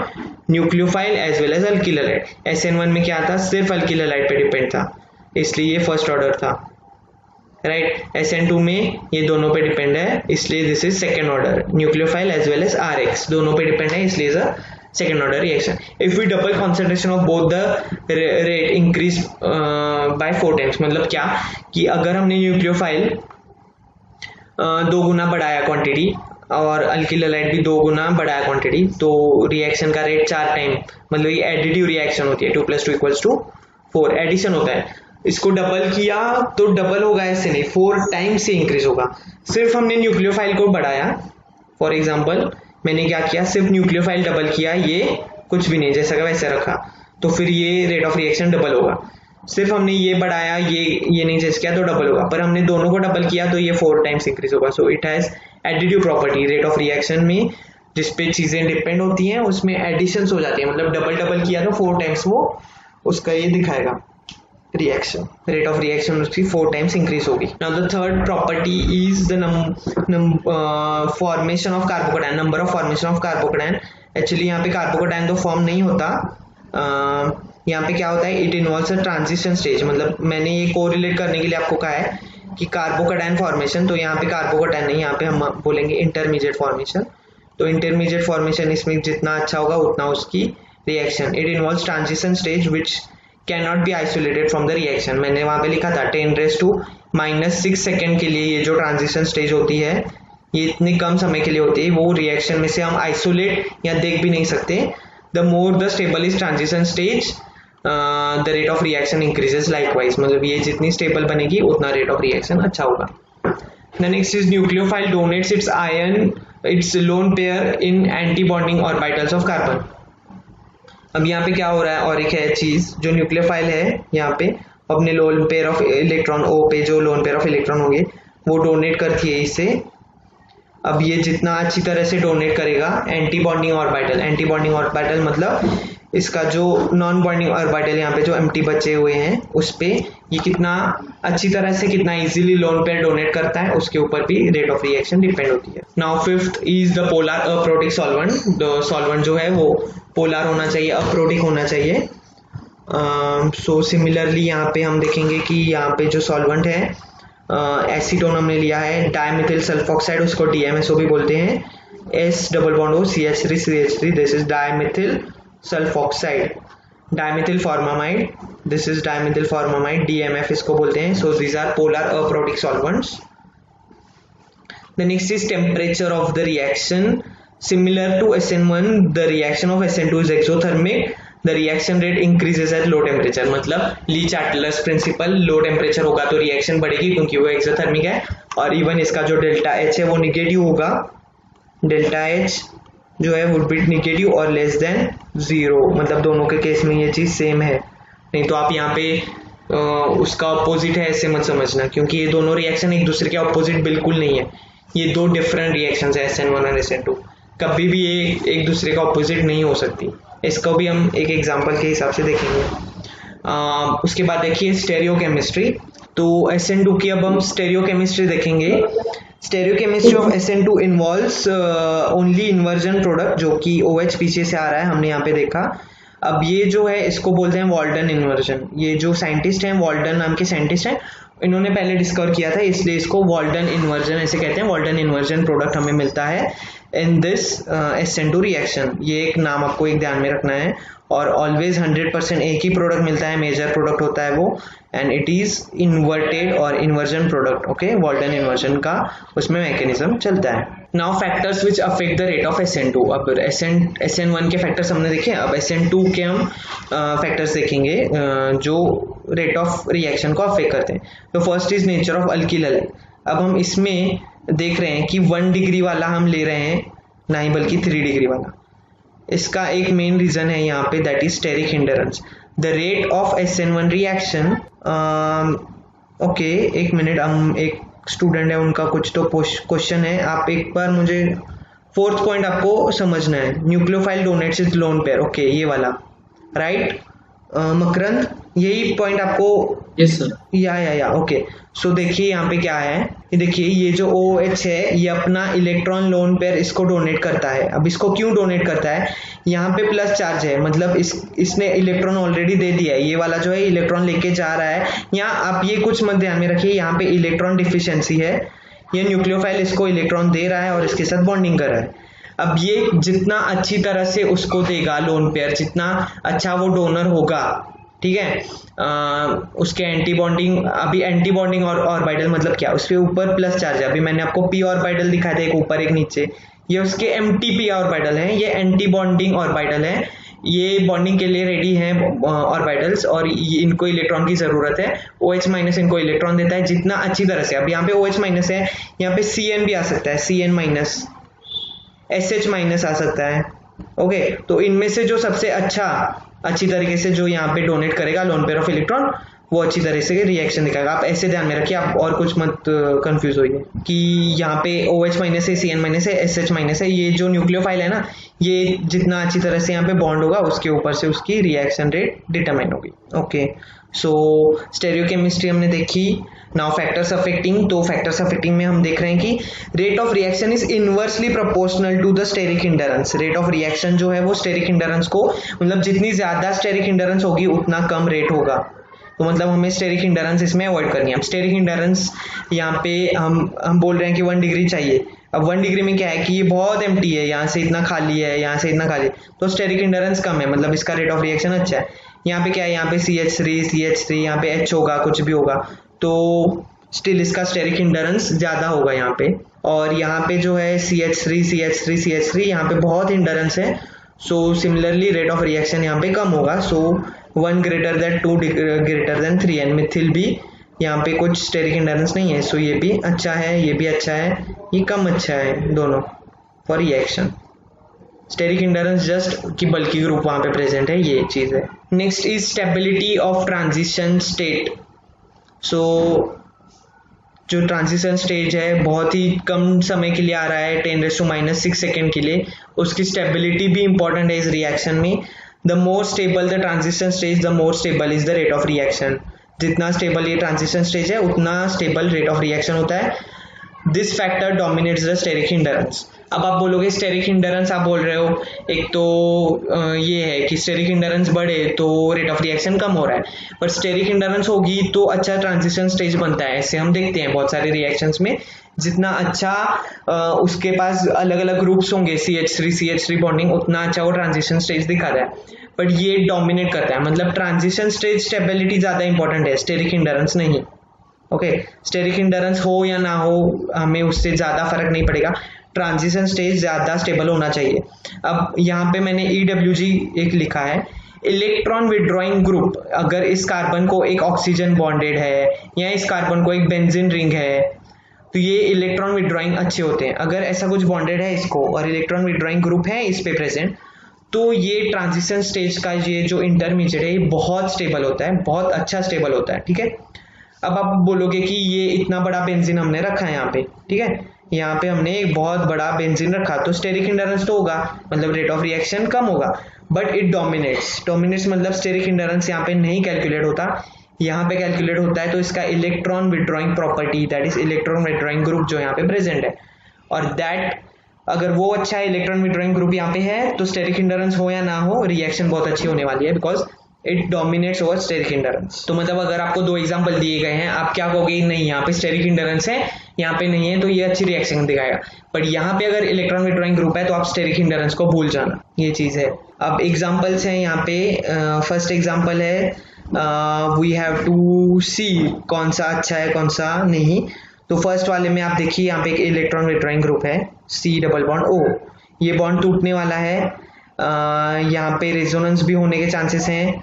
nucleophile as well as alkyl halide. SN1 में क्या था, सिर्फ alkyl halide पे depend था, इसलिए ये फर्स्ट ऑर्डर था, राइट। SN2 में ये दोनों पे डिपेंड है, इसलिए this is second order, nucleophile as well as RX दोनों पे डिपेंड है, इसलिए is a second order reaction. If we double concentration of both the rate increase by 4 times, मतलब क्या कि अगर हमने न्यूक्लियोफाइल 2 गुना बढ़ाया क्वांटिटी और अल्किल हैलाइड भी 2 गुना बढ़ाया क्वांटिटी, तो रिएक्शन का रेट 4 टाइम, मतलब ये एडिटिव रिएक्शन होती है, 2 + 2 = 4, एडिशन होता है। इसको डबल किया तो डबल होगा ऐसे नहीं, 4 टाइम्स से इंक्रीज होगा। सिर्फ हमने न्यूक्लियोफाइल को बढ़ाया, फॉर एग्जांपल मैंने क्या किया, सिर्फ न्यूक्लियोफाइल डबल किया, ये कुछ भी नहीं, जैसा का वैसे रखा, तो फिर ये रेट ऑफ रिएक्शन डबल होगा। सिर्फ हमने ये बढ़ाया, ये नहीं चेंज किया तो डबल होगा, पर हमने दोनों को डबल किया तो ये 4 टाइम्स इंक्रीज होगा। So it has additive property. Rate of reaction में जिसपे चीजें डिपेंड होती हैं उसमें एडिशन हो जाती है, मतलब डबल डबल किया तो 4 टाइम्स वो उसका ये दिखाएगा रिएक्शन, रेट ऑफ रिएक्शन उसकी 4 टाइम्स इंक्रीज होगी। Now the third property is the formation of carbocation, number of formation of carbocation. Actually यहाँ पे कार्बोकैटायन तो फॉर्म नहीं होता, यहाँ पे क्या होता है, it involves a transition stage, मतलब मैंने ये कोरिलेट करने के लिए आपको कहा है कि कार्बोकैटायन फॉर्मेशन, तो यहाँ पे कार्बोकैटायन नहीं, यहाँ पे हम बोलेंगे इंटरमीडिएट फॉर्मेशन। तो इंटरमीडिएट फॉर्मेशन इसमें जितना अच्छा होगा उतना उसकी reaction. It involves transition stage which can not be isolated from the reaction. मैंने वहां पे लिखा था 10⁻⁻⁶ सेकेंड के लिए ये जो ट्रांजिशन स्टेज होती है ये इतनी कम समय के लिए होती है, वो रिएक्शन में से हम आइसोलेट या देख भी नहीं सकते। The more the stable is transition stage the rate of reaction increases likewise, मतलब ये जितनी स्टेबल बनेगी उतना रेट ऑफ रिएक्शन अच्छा होगा। The next is nucleophile donates its ion its lone pair in anti bonding orbitals of carbon. अब यहाँ पे क्या हो रहा है, और एक है चीज, जो न्यूक्लियोफाइल है यहाँ पे अपने lone pair of electron O पे जो लोन पेयर ऑफ इलेक्ट्रॉन होंगे वो डोनेट करती है इसे। अब ये जितना अच्छी तरह से डोनेट करेगा anti bonding orbital, anti bonding orbital मतलब इसका जो नॉन बॉन्डिंग ऑर्बिटल यहाँ पे जो एम्प्टी बचे हुए हैं उस पे ये कितना अच्छी तरह से कितना इजीली लोन पेयर डोनेट करता है उसके ऊपर भी रेट ऑफ रिएक्शन डिपेंड होती है। Now fifth is the polar aprotic solvent. The solvent जो है वो पोलर होना चाहिए, अप्रोटिक होना चाहिए। सो सिमिलरली यहाँ पे हम देखेंगे कि यहाँ पे जो सॉल्वेंट है एसीटोन हमने लिया है, डायमिथिल सल्फोक्साइड, उसको DMSO भी बोलते हैं, S double bond O CH3 this is dimethyl sulfoxide, dimethyl formamide, this is dimethyl formamide, DMF इसको बोलते हैं। So these are polar aprotic solvents. The next is temperature of the reaction. Similar to SN1, the reaction of SN2 is exothermic. The reaction rate increases at low temperature, मतलब ली चार्टलर्स principal, low temperature होगा तो reaction बढ़ेगी क्योंकि वो exothermic है, और even इसका जो डेल्टा H है वो निगेटिव होगा, डेल्टा H जो है वुड बी निगेटिव और लेस देन 0, मतलब दोनों के केस में ये चीज सेम है। नहीं तो आप यहाँ पे उसका अपोजिट है ऐसे मत समझना, क्योंकि ये दोनों रिएक्शन एक दूसरे के अपोजिट बिल्कुल नहीं है, ये दो डिफरेंट रिएक्शंस है SN1 और SN2, कभी भी ये एक दूसरे का ऑपोजिट नहीं हो सकती। इसको भी हम एक एग्जांपल के हिसाब से देखेंगे। उसके बाद देखिए स्टेरियो केमिस्ट्री। तो SN2 की अब हम स्टेरियो केमिस्ट्री देखेंगे। Stereo chemistry of SN2 involves only inversion product, जो कि OH पीछे से आ रहा है, हमने यहाँ पे देखा। अब ये जो है इसको बोलते हैं वॉल्डन इन्वर्जन। ये जो साइंटिस्ट हैं, वॉल्डन नाम के साइंटिस्ट हैं, इन्होंने पहले डिस्कवर किया था, इसलिए इसको वॉल्डन इन्वर्जन ऐसे कहते हैं। वॉल्डन इन्वर्जन प्रोडक्ट हमें मिलता है इन दिस SN2 रिएक्शन। ये एक नाम आपको एक ध्यान में रखना है, और ऑलवेज 100% एक ही प्रोडक्ट मिलता है, मेजर प्रोडक्ट होता है वो, एंड इट इज इन्वर्टेड और inversion product. Okay, Walden inversion का उसमें मैकेनिज्म चलता है। Now factors which affect the rate of SN2। अब SN1 के फैक्टर्स हमने देखे, अब SN2 के हम फैक्टर्स देखेंगे जो रेट ऑफ रिएक्शन को अफेक्ट करते हैं। तो first is nature of alkyl halide. अब हम इसमें देख रहे हैं कि 1 डिग्री वाला हम ले रहे हैं, नहीं बल्कि 3 डिग्री वाला। इसका एक मेन रीजन है यहाँ पे, that is steric hindrance. The rate of SN1 reaction, okay एक मिनट, हम एक स्टूडेंट है उनका कुछ तो क्वेश्चन है, आप एक बार मुझे 4th पॉइंट आपको समझना है। Nucleophile donates is lone pair, okay ये वाला, राइट मकरंद, यही पॉइंट आपको? Yes sir. या ओके। सो देखिए यहाँ पे क्या है, ये देखिए ये जो OH है ये अपना इलेक्ट्रॉन लोन पेयर इसको डोनेट करता है। अब इसको क्यों डोनेट करता है, यहाँ पे प्लस चार्ज है, मतलब इसने इलेक्ट्रॉन ऑलरेडी दे दिया है, ये वाला जो है इलेक्ट्रॉन लेके जा रहा है। यहाँ आप ये कुछ मत ध्यान में रखिए, यहाँ पे इलेक्ट्रॉन डिफिशियंसी है, ये न्यूक्लियोफाइल इसको इलेक्ट्रॉन दे रहा है और इसके साथ बॉन्डिंग कर रहा है। अब ये जितना अच्छी तरह से उसको देगा लोन पेयर, जितना अच्छा वो डोनर होगा, ठीक है, उसके एंटी बॉन्डिंग, अभी एंटी बॉन्डिंग और ऑर्बिटल मतलब क्या, उसके ऊपर प्लस चार्ज है। अभी मैंने आपको p ऑर्बिटल दिखाया था, एक ऊपर एक नीचे, ये उसके एम्प्टी p ऑर्बिटल है, ये एंटी बॉन्डिंग ऑर्बिटल है, ये बॉन्डिंग के लिए रेडी हैं ऑर्बिटल्स और इनको इलेक्ट्रॉन की ज़रूरत है। OH माइनस इनको इलेक्ट्रॉन देता है जितना अच्छी तरह से। अब यहाँ पे OH माइनस है, यहाँ पे CN भी आ सकता है, CN माइनस, SH माइनस आ सकता है। ओके, तो इनमें से जो सबसे अच्छी तरीके से जो यहाँ पे डोनेट करेगा लोन पेयर ऑफ इलेक्ट्रॉन, वो अच्छी तरह से रिएक्शन दिखाएगा। आप ऐसे ध्यान में रखिए, आप और कुछ मत कंफ्यूज होइए कि यहाँ पे OH माइनस है, CN माइनस है, SH माइनस है। ये जो न्यूक्लियोफाइल है ना, ये जितना अच्छी तरह से यहाँ पे बॉन्ड होगा उसके ऊपर से उसकी रिएक्शन रेट डिटरमाइन होगी। ओके, सो स्टेरियोकेमिस्ट्री हमने देखी। नाउ फैक्टर्स अफेक्टिंग, तो फैक्टर्स अफेक्टिंग में हम देख रहे हैं कि rate of reaction is inversely proportional to the steric hindrance. Rate of reaction जो है वो स्टेरिक इंडरेंस को, मतलब जितनी ज्यादा स्टेरिक इंडरेंस होगी उतना कम रेट होगा। तो मतलब हमें स्टेरिक इंडरेंस इसमें अवॉइड करनी है। अब स्टेरिक इंडरेंस यहाँ पे हम बोल रहे हैं कि 1 डिग्री चाहिए। अब 1 डिग्री में क्या है कि ये बहुत एम्प्टी है, यहाँ से इतना खाली है, यहाँ से इतना खाली, तो स्टेरिक इंडरेंस कम है, मतलब इसका रेट ऑफ रिएक्शन अच्छा है। यहाँ पे क्या है, यहाँ पे CH3 यहाँ पे H होगा, कुछ भी होगा, तो स्टिल इसका स्टेरिक इंडरेंस ज्यादा होगा यहाँ पे। और यहाँ पे जो है CH3 यहाँ पे बहुत इंडरेंस है, so similarly rate of reaction यहाँ पे कम होगा। सो 1 greater than 2 greater than 3 and Mithil भी यहाँ पे कुछ स्टेरिक इंडरेंस नहीं है, सो ये भी अच्छा है, ये भी अच्छा है, ये कम अच्छा है दोनों फॉर रिएक्शन। स्टेरिक इंडरेंस जस्ट कि बल्कि ग्रुप वहां पे प्रेजेंट है, ये चीज है। Next is stability of transition state. So जो ट्रांजिशन स्टेज है बहुत ही कम समय के लिए आ रहा है, 10⁻⁻⁶ सेकेंड के लिए, उसकी स्टेबिलिटी भी इंपॉर्टेंट है इस रिएक्शन में। The more stable the transition stage, the more stable is the rate of reaction. जितना स्टेबल ये ट्रांजिशन स्टेज है उतना स्टेबल रेट ऑफ रिएक्शन होता है। This factor dominates the steric hindrance. अब आप बोलोगे स्टेरिक इंडरेंस, आप बोल रहे हो एक तो ये है कि स्टेरिक इंडरेंस बढ़े तो रेट ऑफ रिएक्शन कम हो रहा है, पर स्टेरिक इंडरेंस होगी तो अच्छा ट्रांजिशन स्टेज बनता है। ऐसे हम देखते हैं बहुत सारे रिएक्शंस में, जितना अच्छा उसके पास अलग अलग ग्रुप्स होंगे CH3 बॉन्डिंग, उतना अच्छा वो ट्रांजिशन स्टेज दिखाता है। बट ये डोमिनेट करता है, मतलब ट्रांजिशन स्टेज स्टेबिलिटी ज्यादा इंपॉर्टेंट है, स्टेरिक इंडरेंस नहीं। ओके, स्टेरिक इंडरेंस हो या ना हो हमें उससे ज्यादा फर्क नहीं पड़ेगा, ट्रांजिशन स्टेज ज्यादा स्टेबल होना चाहिए। अब यहाँ पे मैंने EWG एक लिखा है, इलेक्ट्रॉन विड्रॉइंग ग्रुप। अगर इस कार्बन को एक ऑक्सीजन बॉन्डेड है या इस कार्बन को एक बेंजीन रिंग है, तो ये इलेक्ट्रॉन विड्रॉइंग अच्छे होते हैं। अगर ऐसा कुछ बॉन्डेड है इसको और इलेक्ट्रॉन विड्रॉइंग ग्रुप है इस पे प्रेजेंट, तो ये ट्रांजिशन स्टेज का ये जो इंटरमीडिएट है ये बहुत स्टेबल होता है, बहुत अच्छा स्टेबल होता है। ठीक है, अब आप बोलोगे कि ये इतना बड़ा बेंजीन हमने रखा है यहाँ पे, ठीक है, यहाँ पे हमने एक बहुत बड़ा बेंजीन रखा, तो स्टेरिक इंडरेंस तो होगा, मतलब रेट ऑफ रिएक्शन कम होगा, बट इट डोमिनेट्स मतलब स्टेरिक इंडरेंस यहाँ पे नहीं कैलकुलेट होता, यहाँ पे कैलकुलेट होता है। तो इसका electron withdrawing property, that is electron withdrawing group जो यहाँ पे प्रेजेंट है, और दैट अगर वो अच्छा है, इलेक्ट्रॉन विड्रॉइंग ग्रुप यहाँ पे है, तो स्टेरिक इंडरेंस हो या ना हो रिएक्शन बहुत अच्छी होने वाली है, because it dominates over steric hindrance. तो मतलब अगर आपको 2 एग्जांपल दिए गए हैं, आप क्या कहोगे, नहीं यहाँ पे स्टेरिक इंडरेंस है, यहाँ पे नहीं है, तो ये अच्छी रिएक्शन दिखाएगा। बट यहाँ पे अगर इलेक्ट्रॉन विड्रॉइंग ग्रुप है तो आप स्टेरिक इंडरेंस को भूल जाना, ये चीज है। अब एग्जांपल्स हैं यहाँ पे। फर्स्ट एग्जांपल है, वी हैव टू सी कौन सा अच्छा है कौन सा नहीं। तो फर्स्ट वाले में आप देखिए यहाँ पे एक इलेक्ट्रॉन विड्रॉइंग ग्रुप है, C डबल बॉन्ड O, ये बॉन्ड टूटने वाला है, यहाँ पे रेजोनेंस भी होने के चांसेस हैं।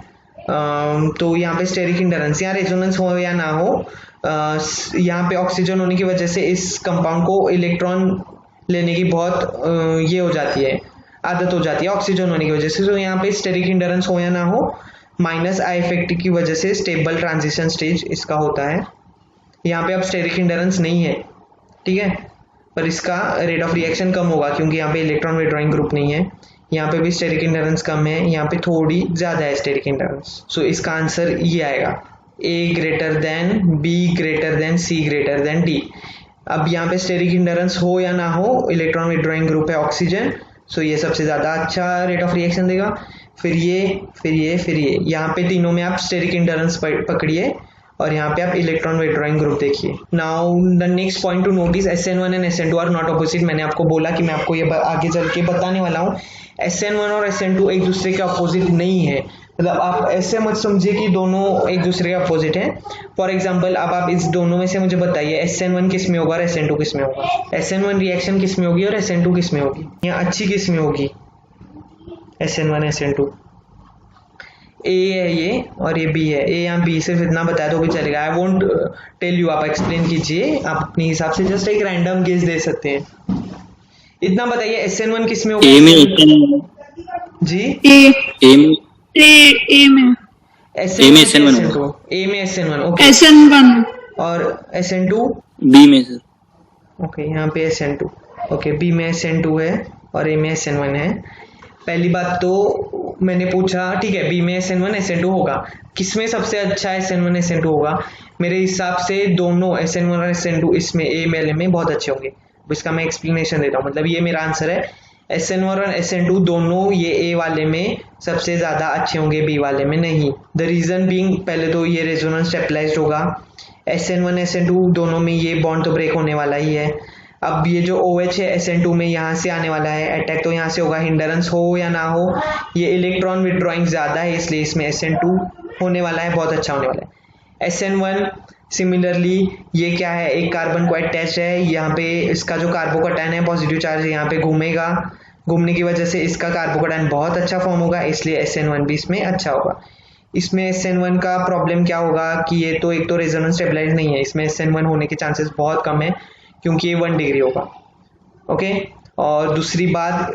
तो यहाँ पे स्टेरिक इंडरेंस, यहाँ रेजोनेंस हो या ना हो, यहाँ पे ऑक्सीजन होने की वजह से इस कंपाउंड को इलेक्ट्रॉन लेने की बहुत ये हो जाती है, आदत हो जाती है ऑक्सीजन होने की वजह से। तो यहाँ पे स्टेरिक इंडरेंस हो या ना हो, माइनस I इफेक्ट की वजह से स्टेबल ट्रांजिशन स्टेज इसका होता है। यहाँ पे अब स्टेरिक इंडरेंस नहीं है, ठीक है, पर इसका रेट ऑफ रिएक्शन कम होगा क्योंकि यहाँ पे इलेक्ट्रॉन विड्रॉइंग ग्रुप नहीं है। यहाँ पे भी स्टेरिक इंडरेंस कम है, यहाँ पे थोड़ी ज्यादा है स्टेरिक इंडरेंस। सो इसका आंसर ये आएगा, A greater than B greater than C greater than D। अब यहाँ पे स्टेरिक इंडरेंस हो या ना हो, इलेक्ट्रॉन विड्रॉइंग ग्रुप है ऑक्सीजन, सो ये सबसे ज्यादा अच्छा रेट ऑफ रिएक्शन देगा। फिर ये, यहाँ पे तीनों में आप स्टेरिक इंडरेंस पकड़िए और यहाँ पे आप इलेक्ट्रॉन विड्रॉइंग ग्रुप देखिए। Now the next point to notice, SN1 and SN2 are not opposite. मैंने आपको बोला कि मैं आपको ये आगे चल के बताने वाला हूँ, SN1 और SN2 एक दूसरे के अपोजिट नहीं है। मतलब आप ऐसे मत समझिए कि दोनों एक दूसरे के अपोजिट हैं। फॉर एग्जाम्पल अब आप इस दोनों में से मुझे बताइए SN1 किस में होगा और SN2 किस में होगा। SN1 रिएक्शन किस में होगी और SN2 किस में होगी, या अच्छी किस में होगी, SN1 SN2। ए है ये और ये बी है, ए या बी, सिर्फ इतना बताया तो भी चलेगा। आई वोंट टेल यू, आप एक्सप्लेन कीजिए, आप अपने हिसाब से जस्ट एक रैंडम गेस दे सकते हैं। इतना बताइए SN1 किस में होगा? ए में SN1 जी ए ए में ए में ए में SN1 SN2, होगा, ए में SN1, ओके। SN1 और SN2, बी में सर। ओके यहाँ पे SN2, ओके, बी में SN2 है और ए में SN1 है। पहली बात तो मैंने पूछा, ठीक है, बी में SN1 SN2 होगा, किसमें सबसे अच्छा SN1 SN2 होगा? मेरे हिसाब से दोनों SN1 और SN2 इसमें ए मेले में बहुत अच्छे होंगे। अब इसका मैं एक्सप्लेनेशन देता हूँ, मतलब ये मेरा आंसर है, SN1 और SN2 दोनों ये ए वाले में सबसे ज़्यादा अच्छे होंगे, बी वाले में नहीं। द रीज़न बीइंग, पहले तो ये रेजोनेंस स्टेबलाइज्ड होगा, SN1 SN2 दोनों में ये बॉन्ड तो ब्रेक होने वाला ही है। अब ये जो OH है SN2 में यहाँ से आने वाला है, अटैक तो यहाँ से होगा, हिंडरेंस हो या ना हो, ये इलेक्ट्रॉन विड्रॉइंग ज़्यादा है इसलिए इसमें SN2 होने वाला है, बहुत अच्छा होने वाला है। SN1 सिमिलरली ये क्या है, एक कार्बन को अटैच है, यहाँ पे इसका जो कार्बोकैटायन है पॉजिटिव चार्ज यहाँ पे घूमेगा, घूमने की वजह से इसका कार्बोकैटायन बहुत अच्छा फॉर्म होगा, इसलिए SN1 भी इसमें अच्छा होगा। इसमें SN1 का प्रॉब्लम क्या होगा कि ये तो एक तो रेजोनेंस स्टेबलाइज नहीं है, इसमें SN1 होने के चांसेस बहुत कम है क्योंकि ये 1 डिग्री होगा, ओके। और दूसरी बात,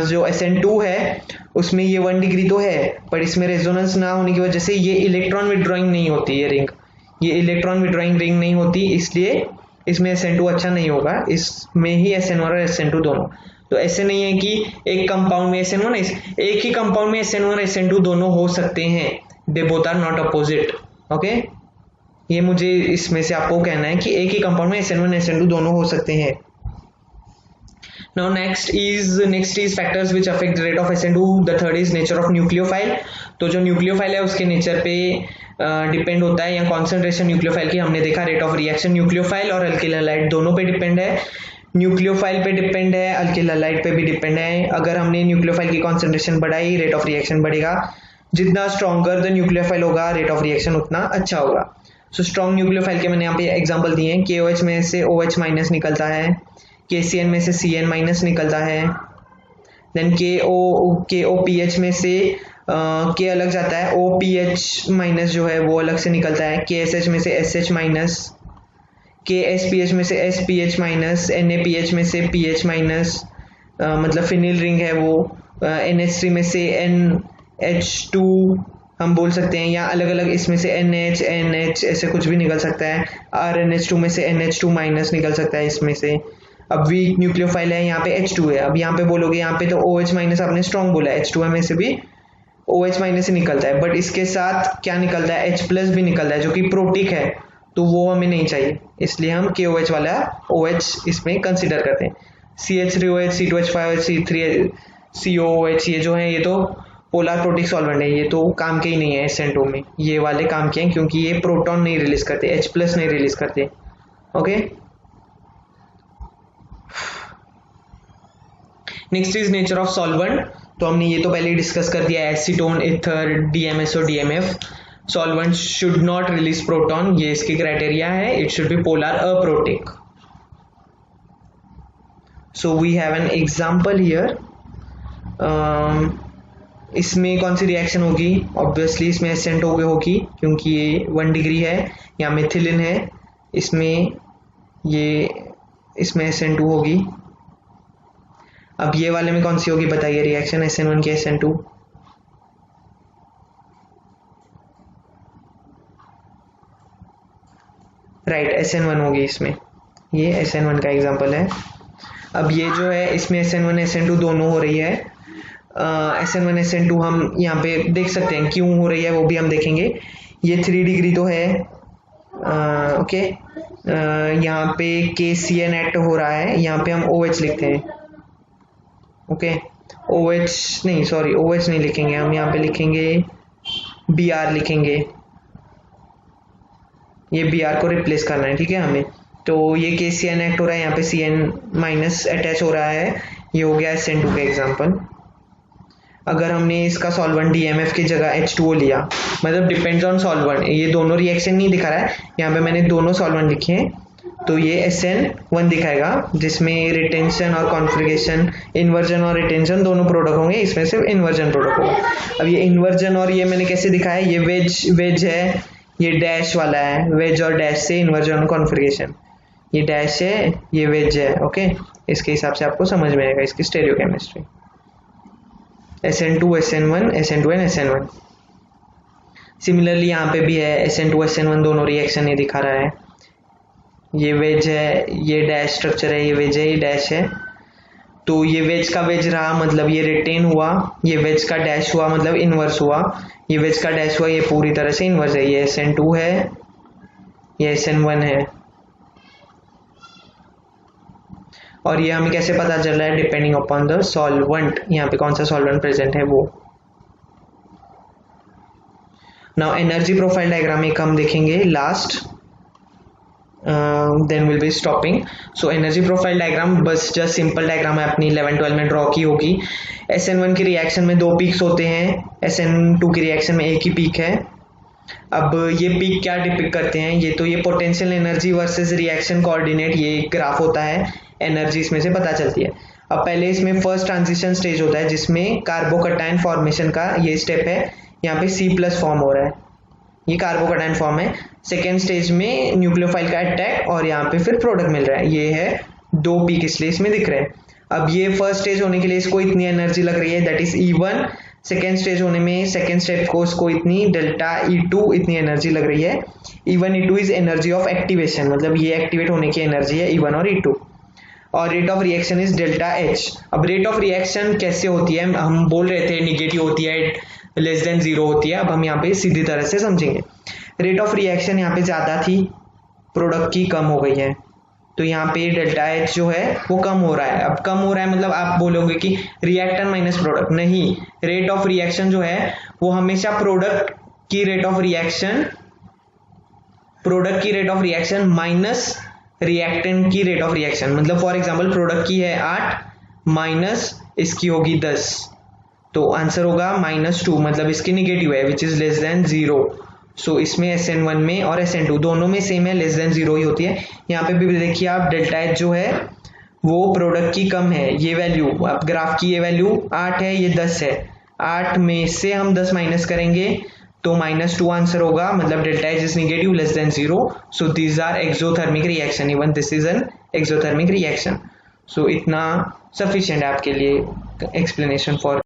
जो SN2 है उसमें ये 1 डिग्री तो है, पर इसमें रेजोनेंस ना होने की वजह से ये इलेक्ट्रॉन विड्रॉइंग नहीं होती, ये रिंग, ये इलेक्ट्रॉन विड्रॉइंग रिंग नहीं होती, इसलिए इसमें SN2 अच्छा नहीं होगा, इसमें ही SN1 और SN2 दोनों। तो ऐसे नहीं है कि एक कंपाउंड में SN1, एक ही कंपाउंड में SN1 और SN2 दोनों हो सकते हैं, they both are not opposite, okay. ये मुझे इसमें से आपको कहना है कि एक ही कंपाउंड में SN1 SN2 दोनों हो सकते हैं। Now next is factors which affect the rate of SN2. The third is nature of nucleophile. तो जो न्यूक्लियोफाइल है उसके नेचर पे डिपेंड होता है, या कॉन्सेंट्रेशन न्यूक्लियोफाइल की हमने देखा, रेट ऑफ रिएक्शन न्यूक्लियोफाइल और अल्किल हैलाइड दोनों पे डिपेंड है, न्यूक्लियोफाइल पे डिपेंड है, अल्किल हैलाइड पे भी डिपेंड है। अगर हमने न्यूक्लियोफाइल की कॉन्सेंट्रेशन बढ़ाई, रेट ऑफ रिएक्शन बढ़ेगा, जितना स्ट्रॉन्गर द न्यूक्लियोफाइल होगा रेट ऑफ रिएक्शन उतना अच्छा होगा। सो स्ट्रॉन्ग न्यूक्लियोफाइल के मैंने यहाँ पे एग्जांपल दिए हैं, KOH में से OH माइनस निकलता है, KCN में से CN माइनस निकलता है, देन KOPH में से K अलग जाता है, OPH माइनस जो है वो अलग से निकलता है, KSH में से SH माइनस, KSPH में से SPH माइनस, NaPH में से PH माइनस, मतलब फिनिल रिंग है वो, NH3 में से NH2 हम बोल सकते हैं, या अलग अलग इसमें से NH NH ऐसे कुछ भी निकल सकता है, RNH2 में से NH2 माइनस निकल सकता है इसमें से। अब वीक न्यूक्लियोफाइल है, यहाँ पे H2 है, अब यहाँ पे बोलोगे यहाँ पे तो OH माइनस आपने स्ट्रॉन्ग बोला है, H2 में से भी OH माइनस से निकलता है, बट इसके साथ क्या निकलता है, H प्लस भी निकलता है जो कि प्रोटिक है, तो वो हमें नहीं चाहिए, इसलिए हम KOH वाला OH इसमें कंसिडर करते हैं। CH3OH, C2H5OH, C3COOH ये जो है ये तो पोलर प्रोटिक सॉल्वेंट है, ये तो काम के ही नहीं है SN2 में, ये वाले काम के हैं क्योंकि ये प्रोटॉन नहीं रिलीज करते, H प्लस नहीं रिलीज करते, okay. Next is nature of solvent, तो हमने ये तो पहले ही डिस्कस कर दिया, एसीटोन, ईथर, DMS और DMF। Solvent should not release proton, ये इसकी क्राइटेरिया है, it should be polar aprotic. So we have an example here, इसमें कौन सी रिएक्शन होगी, ऑब्वियसली इसमें SN2 होगी क्योंकि ये 1 डिग्री है, या मिथिलिन है, इसमें SN2 होगी। अब ये वाले में कौन सी होगी बताइए रिएक्शन, SN1 की SN2, राइट, SN1 होगी इसमें, ये SN1 का एग्जांपल है। अब ये जो है इसमें SN1 SN2 दोनों हो रही है, SN1 SN2 हम यहाँ पे देख सकते हैं क्यों हो रही है वो भी हम देखेंगे। ये 3 डिग्री तो है, ओके, यहाँ पे KCN ऐड हो रहा है, यहाँ पे हम OH लिखते हैं, ओके, OH नहीं, सॉरी OH नहीं लिखेंगे हम, यहाँ पे लिखेंगे Br लिखेंगे, ये Br को रिप्लेस करना है, ठीक है हमें। तो ये KCN ऐड हो रहा है, यहाँ पे CN माइनस अटैच हो रहा है, ये हो गया SN2 का एग्जाम्पल। अगर हमने इसका सॉल्वेंट DMF की जगह H2O लिया, मतलब डिपेंड्स ऑन सॉल्वेंट, ये दोनों रिएक्शन नहीं दिखा रहा है, यहाँ पे मैंने दोनों सॉल्वेंट लिखे हैं, तो ये SN1 दिखाएगा, जिसमें रिटेंशन और कॉन्फ़िगरेशन, इन्वर्जन और रिटेंशन दोनों प्रोडक्ट होंगे, इसमें सिर्फ इन्वर्जन प्रोडक्ट होगा। अब ये इन्वर्जन और ये मैंने कैसे दिखाया, ये वेज है, ये डैश वाला है, वेज और डैश से इन्वर्जन और कॉन्फ़िगरेशन, ये डैश है, ये वेज है। ओके, इसके हिसाब से आपको समझ में आएगा इसकी स्टेरियोकेमिस्ट्री। SN2 SN1 SN2 and SN1। Similarly यहाँ पे भी है SN2 SN1 दोनों रिएक्शन ये दिखा रहा है, ये वेज है, ये डैश स्ट्रक्चर है, ये वेज है, ये डैश है। तो ये वेज का वेज रहा मतलब ये रिटेन हुआ, ये वेज का डैश हुआ मतलब इनवर्स हुआ, ये वेज का डैश हुआ, ये पूरी तरह से इनवर्स है। ये SN2 है, ये SN1 है। और ये हमें कैसे पता चल रहा है, डिपेंडिंग अपॉन द सॉल्वेंट, यहाँ पे कौन सा सॉल्वेंट प्रेजेंट है वो। नाउ एनर्जी प्रोफाइल डायग्राम एक हम देखेंगे last, then will be stopping. So energy profile diagram बस जस्ट सिंपल डायग्राम है, अपनी 11-12 में ड्रॉ की होगी। SN1 की रिएक्शन में 2 पीक्स होते हैं, SN2 की रिएक्शन में एक ही पीक है। अब ये पीक क्या डिपिक्ट करते हैं, ये तो ये potential energy versus reaction coordinate, ये एक ग्राफ होता है, एनर्जी इसमें से पता चलती है। अब पहले इसमें फर्स्ट ट्रांजिशन स्टेज होता है, जिसमें कार्बोकटायन फॉर्मेशन का ये स्टेप है, यहाँ पे C+ फॉर्म हो रहा है, ये कार्बोकटायन फॉर्म है। सेकेंड स्टेज में न्यूक्लियोफाइल का अटैक और यहाँ पे फिर प्रोडक्ट मिल रहा है, ये है 2 पीक इसलिए इसमें दिख रहे हैं। अब ये फर्स्ट स्टेज होने के लिए इसको इतनी एनर्जी लग रही है, that is E1। Second stage होने में सेकेंड स्टेप को इसको इतनी डेल्टा E2 इतनी एनर्जी लग रही है। E1 E2 is energy of activation, मतलब ये एक्टिवेट होने की एनर्जी है E1 और E2। और rate of reaction is delta H। अब रेट ऑफ रिएक्शन कैसे होती है, हम बोल रहे थे निगेटिव होती है, लेस देन 0 होती है। अब हम यहाँ पे सीधी तरह से समझेंगे। रेट ऑफ रिएक्शन यहाँ पे ज़्यादा थी, प्रोडक्ट की कम हो गई है, तो यहाँ पे डेल्टा H जो है वो कम हो रहा है। अब कम हो रहा है मतलब आप बोलोगे कि रिएक्टेंट माइनस प्रोडक्ट, नहीं, रेट ऑफ रिएक्शन जो है वो हमेशा प्रोडक्ट की rate of reaction minus reactant की रेट ऑफ रिएक्शन। मतलब फॉर एग्जांपल प्रोडक्ट की है 8 माइनस इसकी होगी 10, तो आंसर होगा -2, मतलब इसकी निगेटिव है, विच इज लेस देन 0। सो इसमें SN1 में और SN2 दोनों में सेम है, लेस देन 0 ही होती है। यहाँ पे भी देखिए आप, डेल्टा H जो है वो प्रोडक्ट की कम है, ये वैल्यू, अब ग्राफ की ये वैल्यू 8 है, ये 10 है, 8 में से हम 10 माइनस करेंगे तो -2 आंसर होगा, मतलब delta H is negative less than 0। So these are exothermic reaction, even this is an exothermic reaction. So इतना सफिशिएंट है आपके लिए एक्सप्लेनेशन फॉर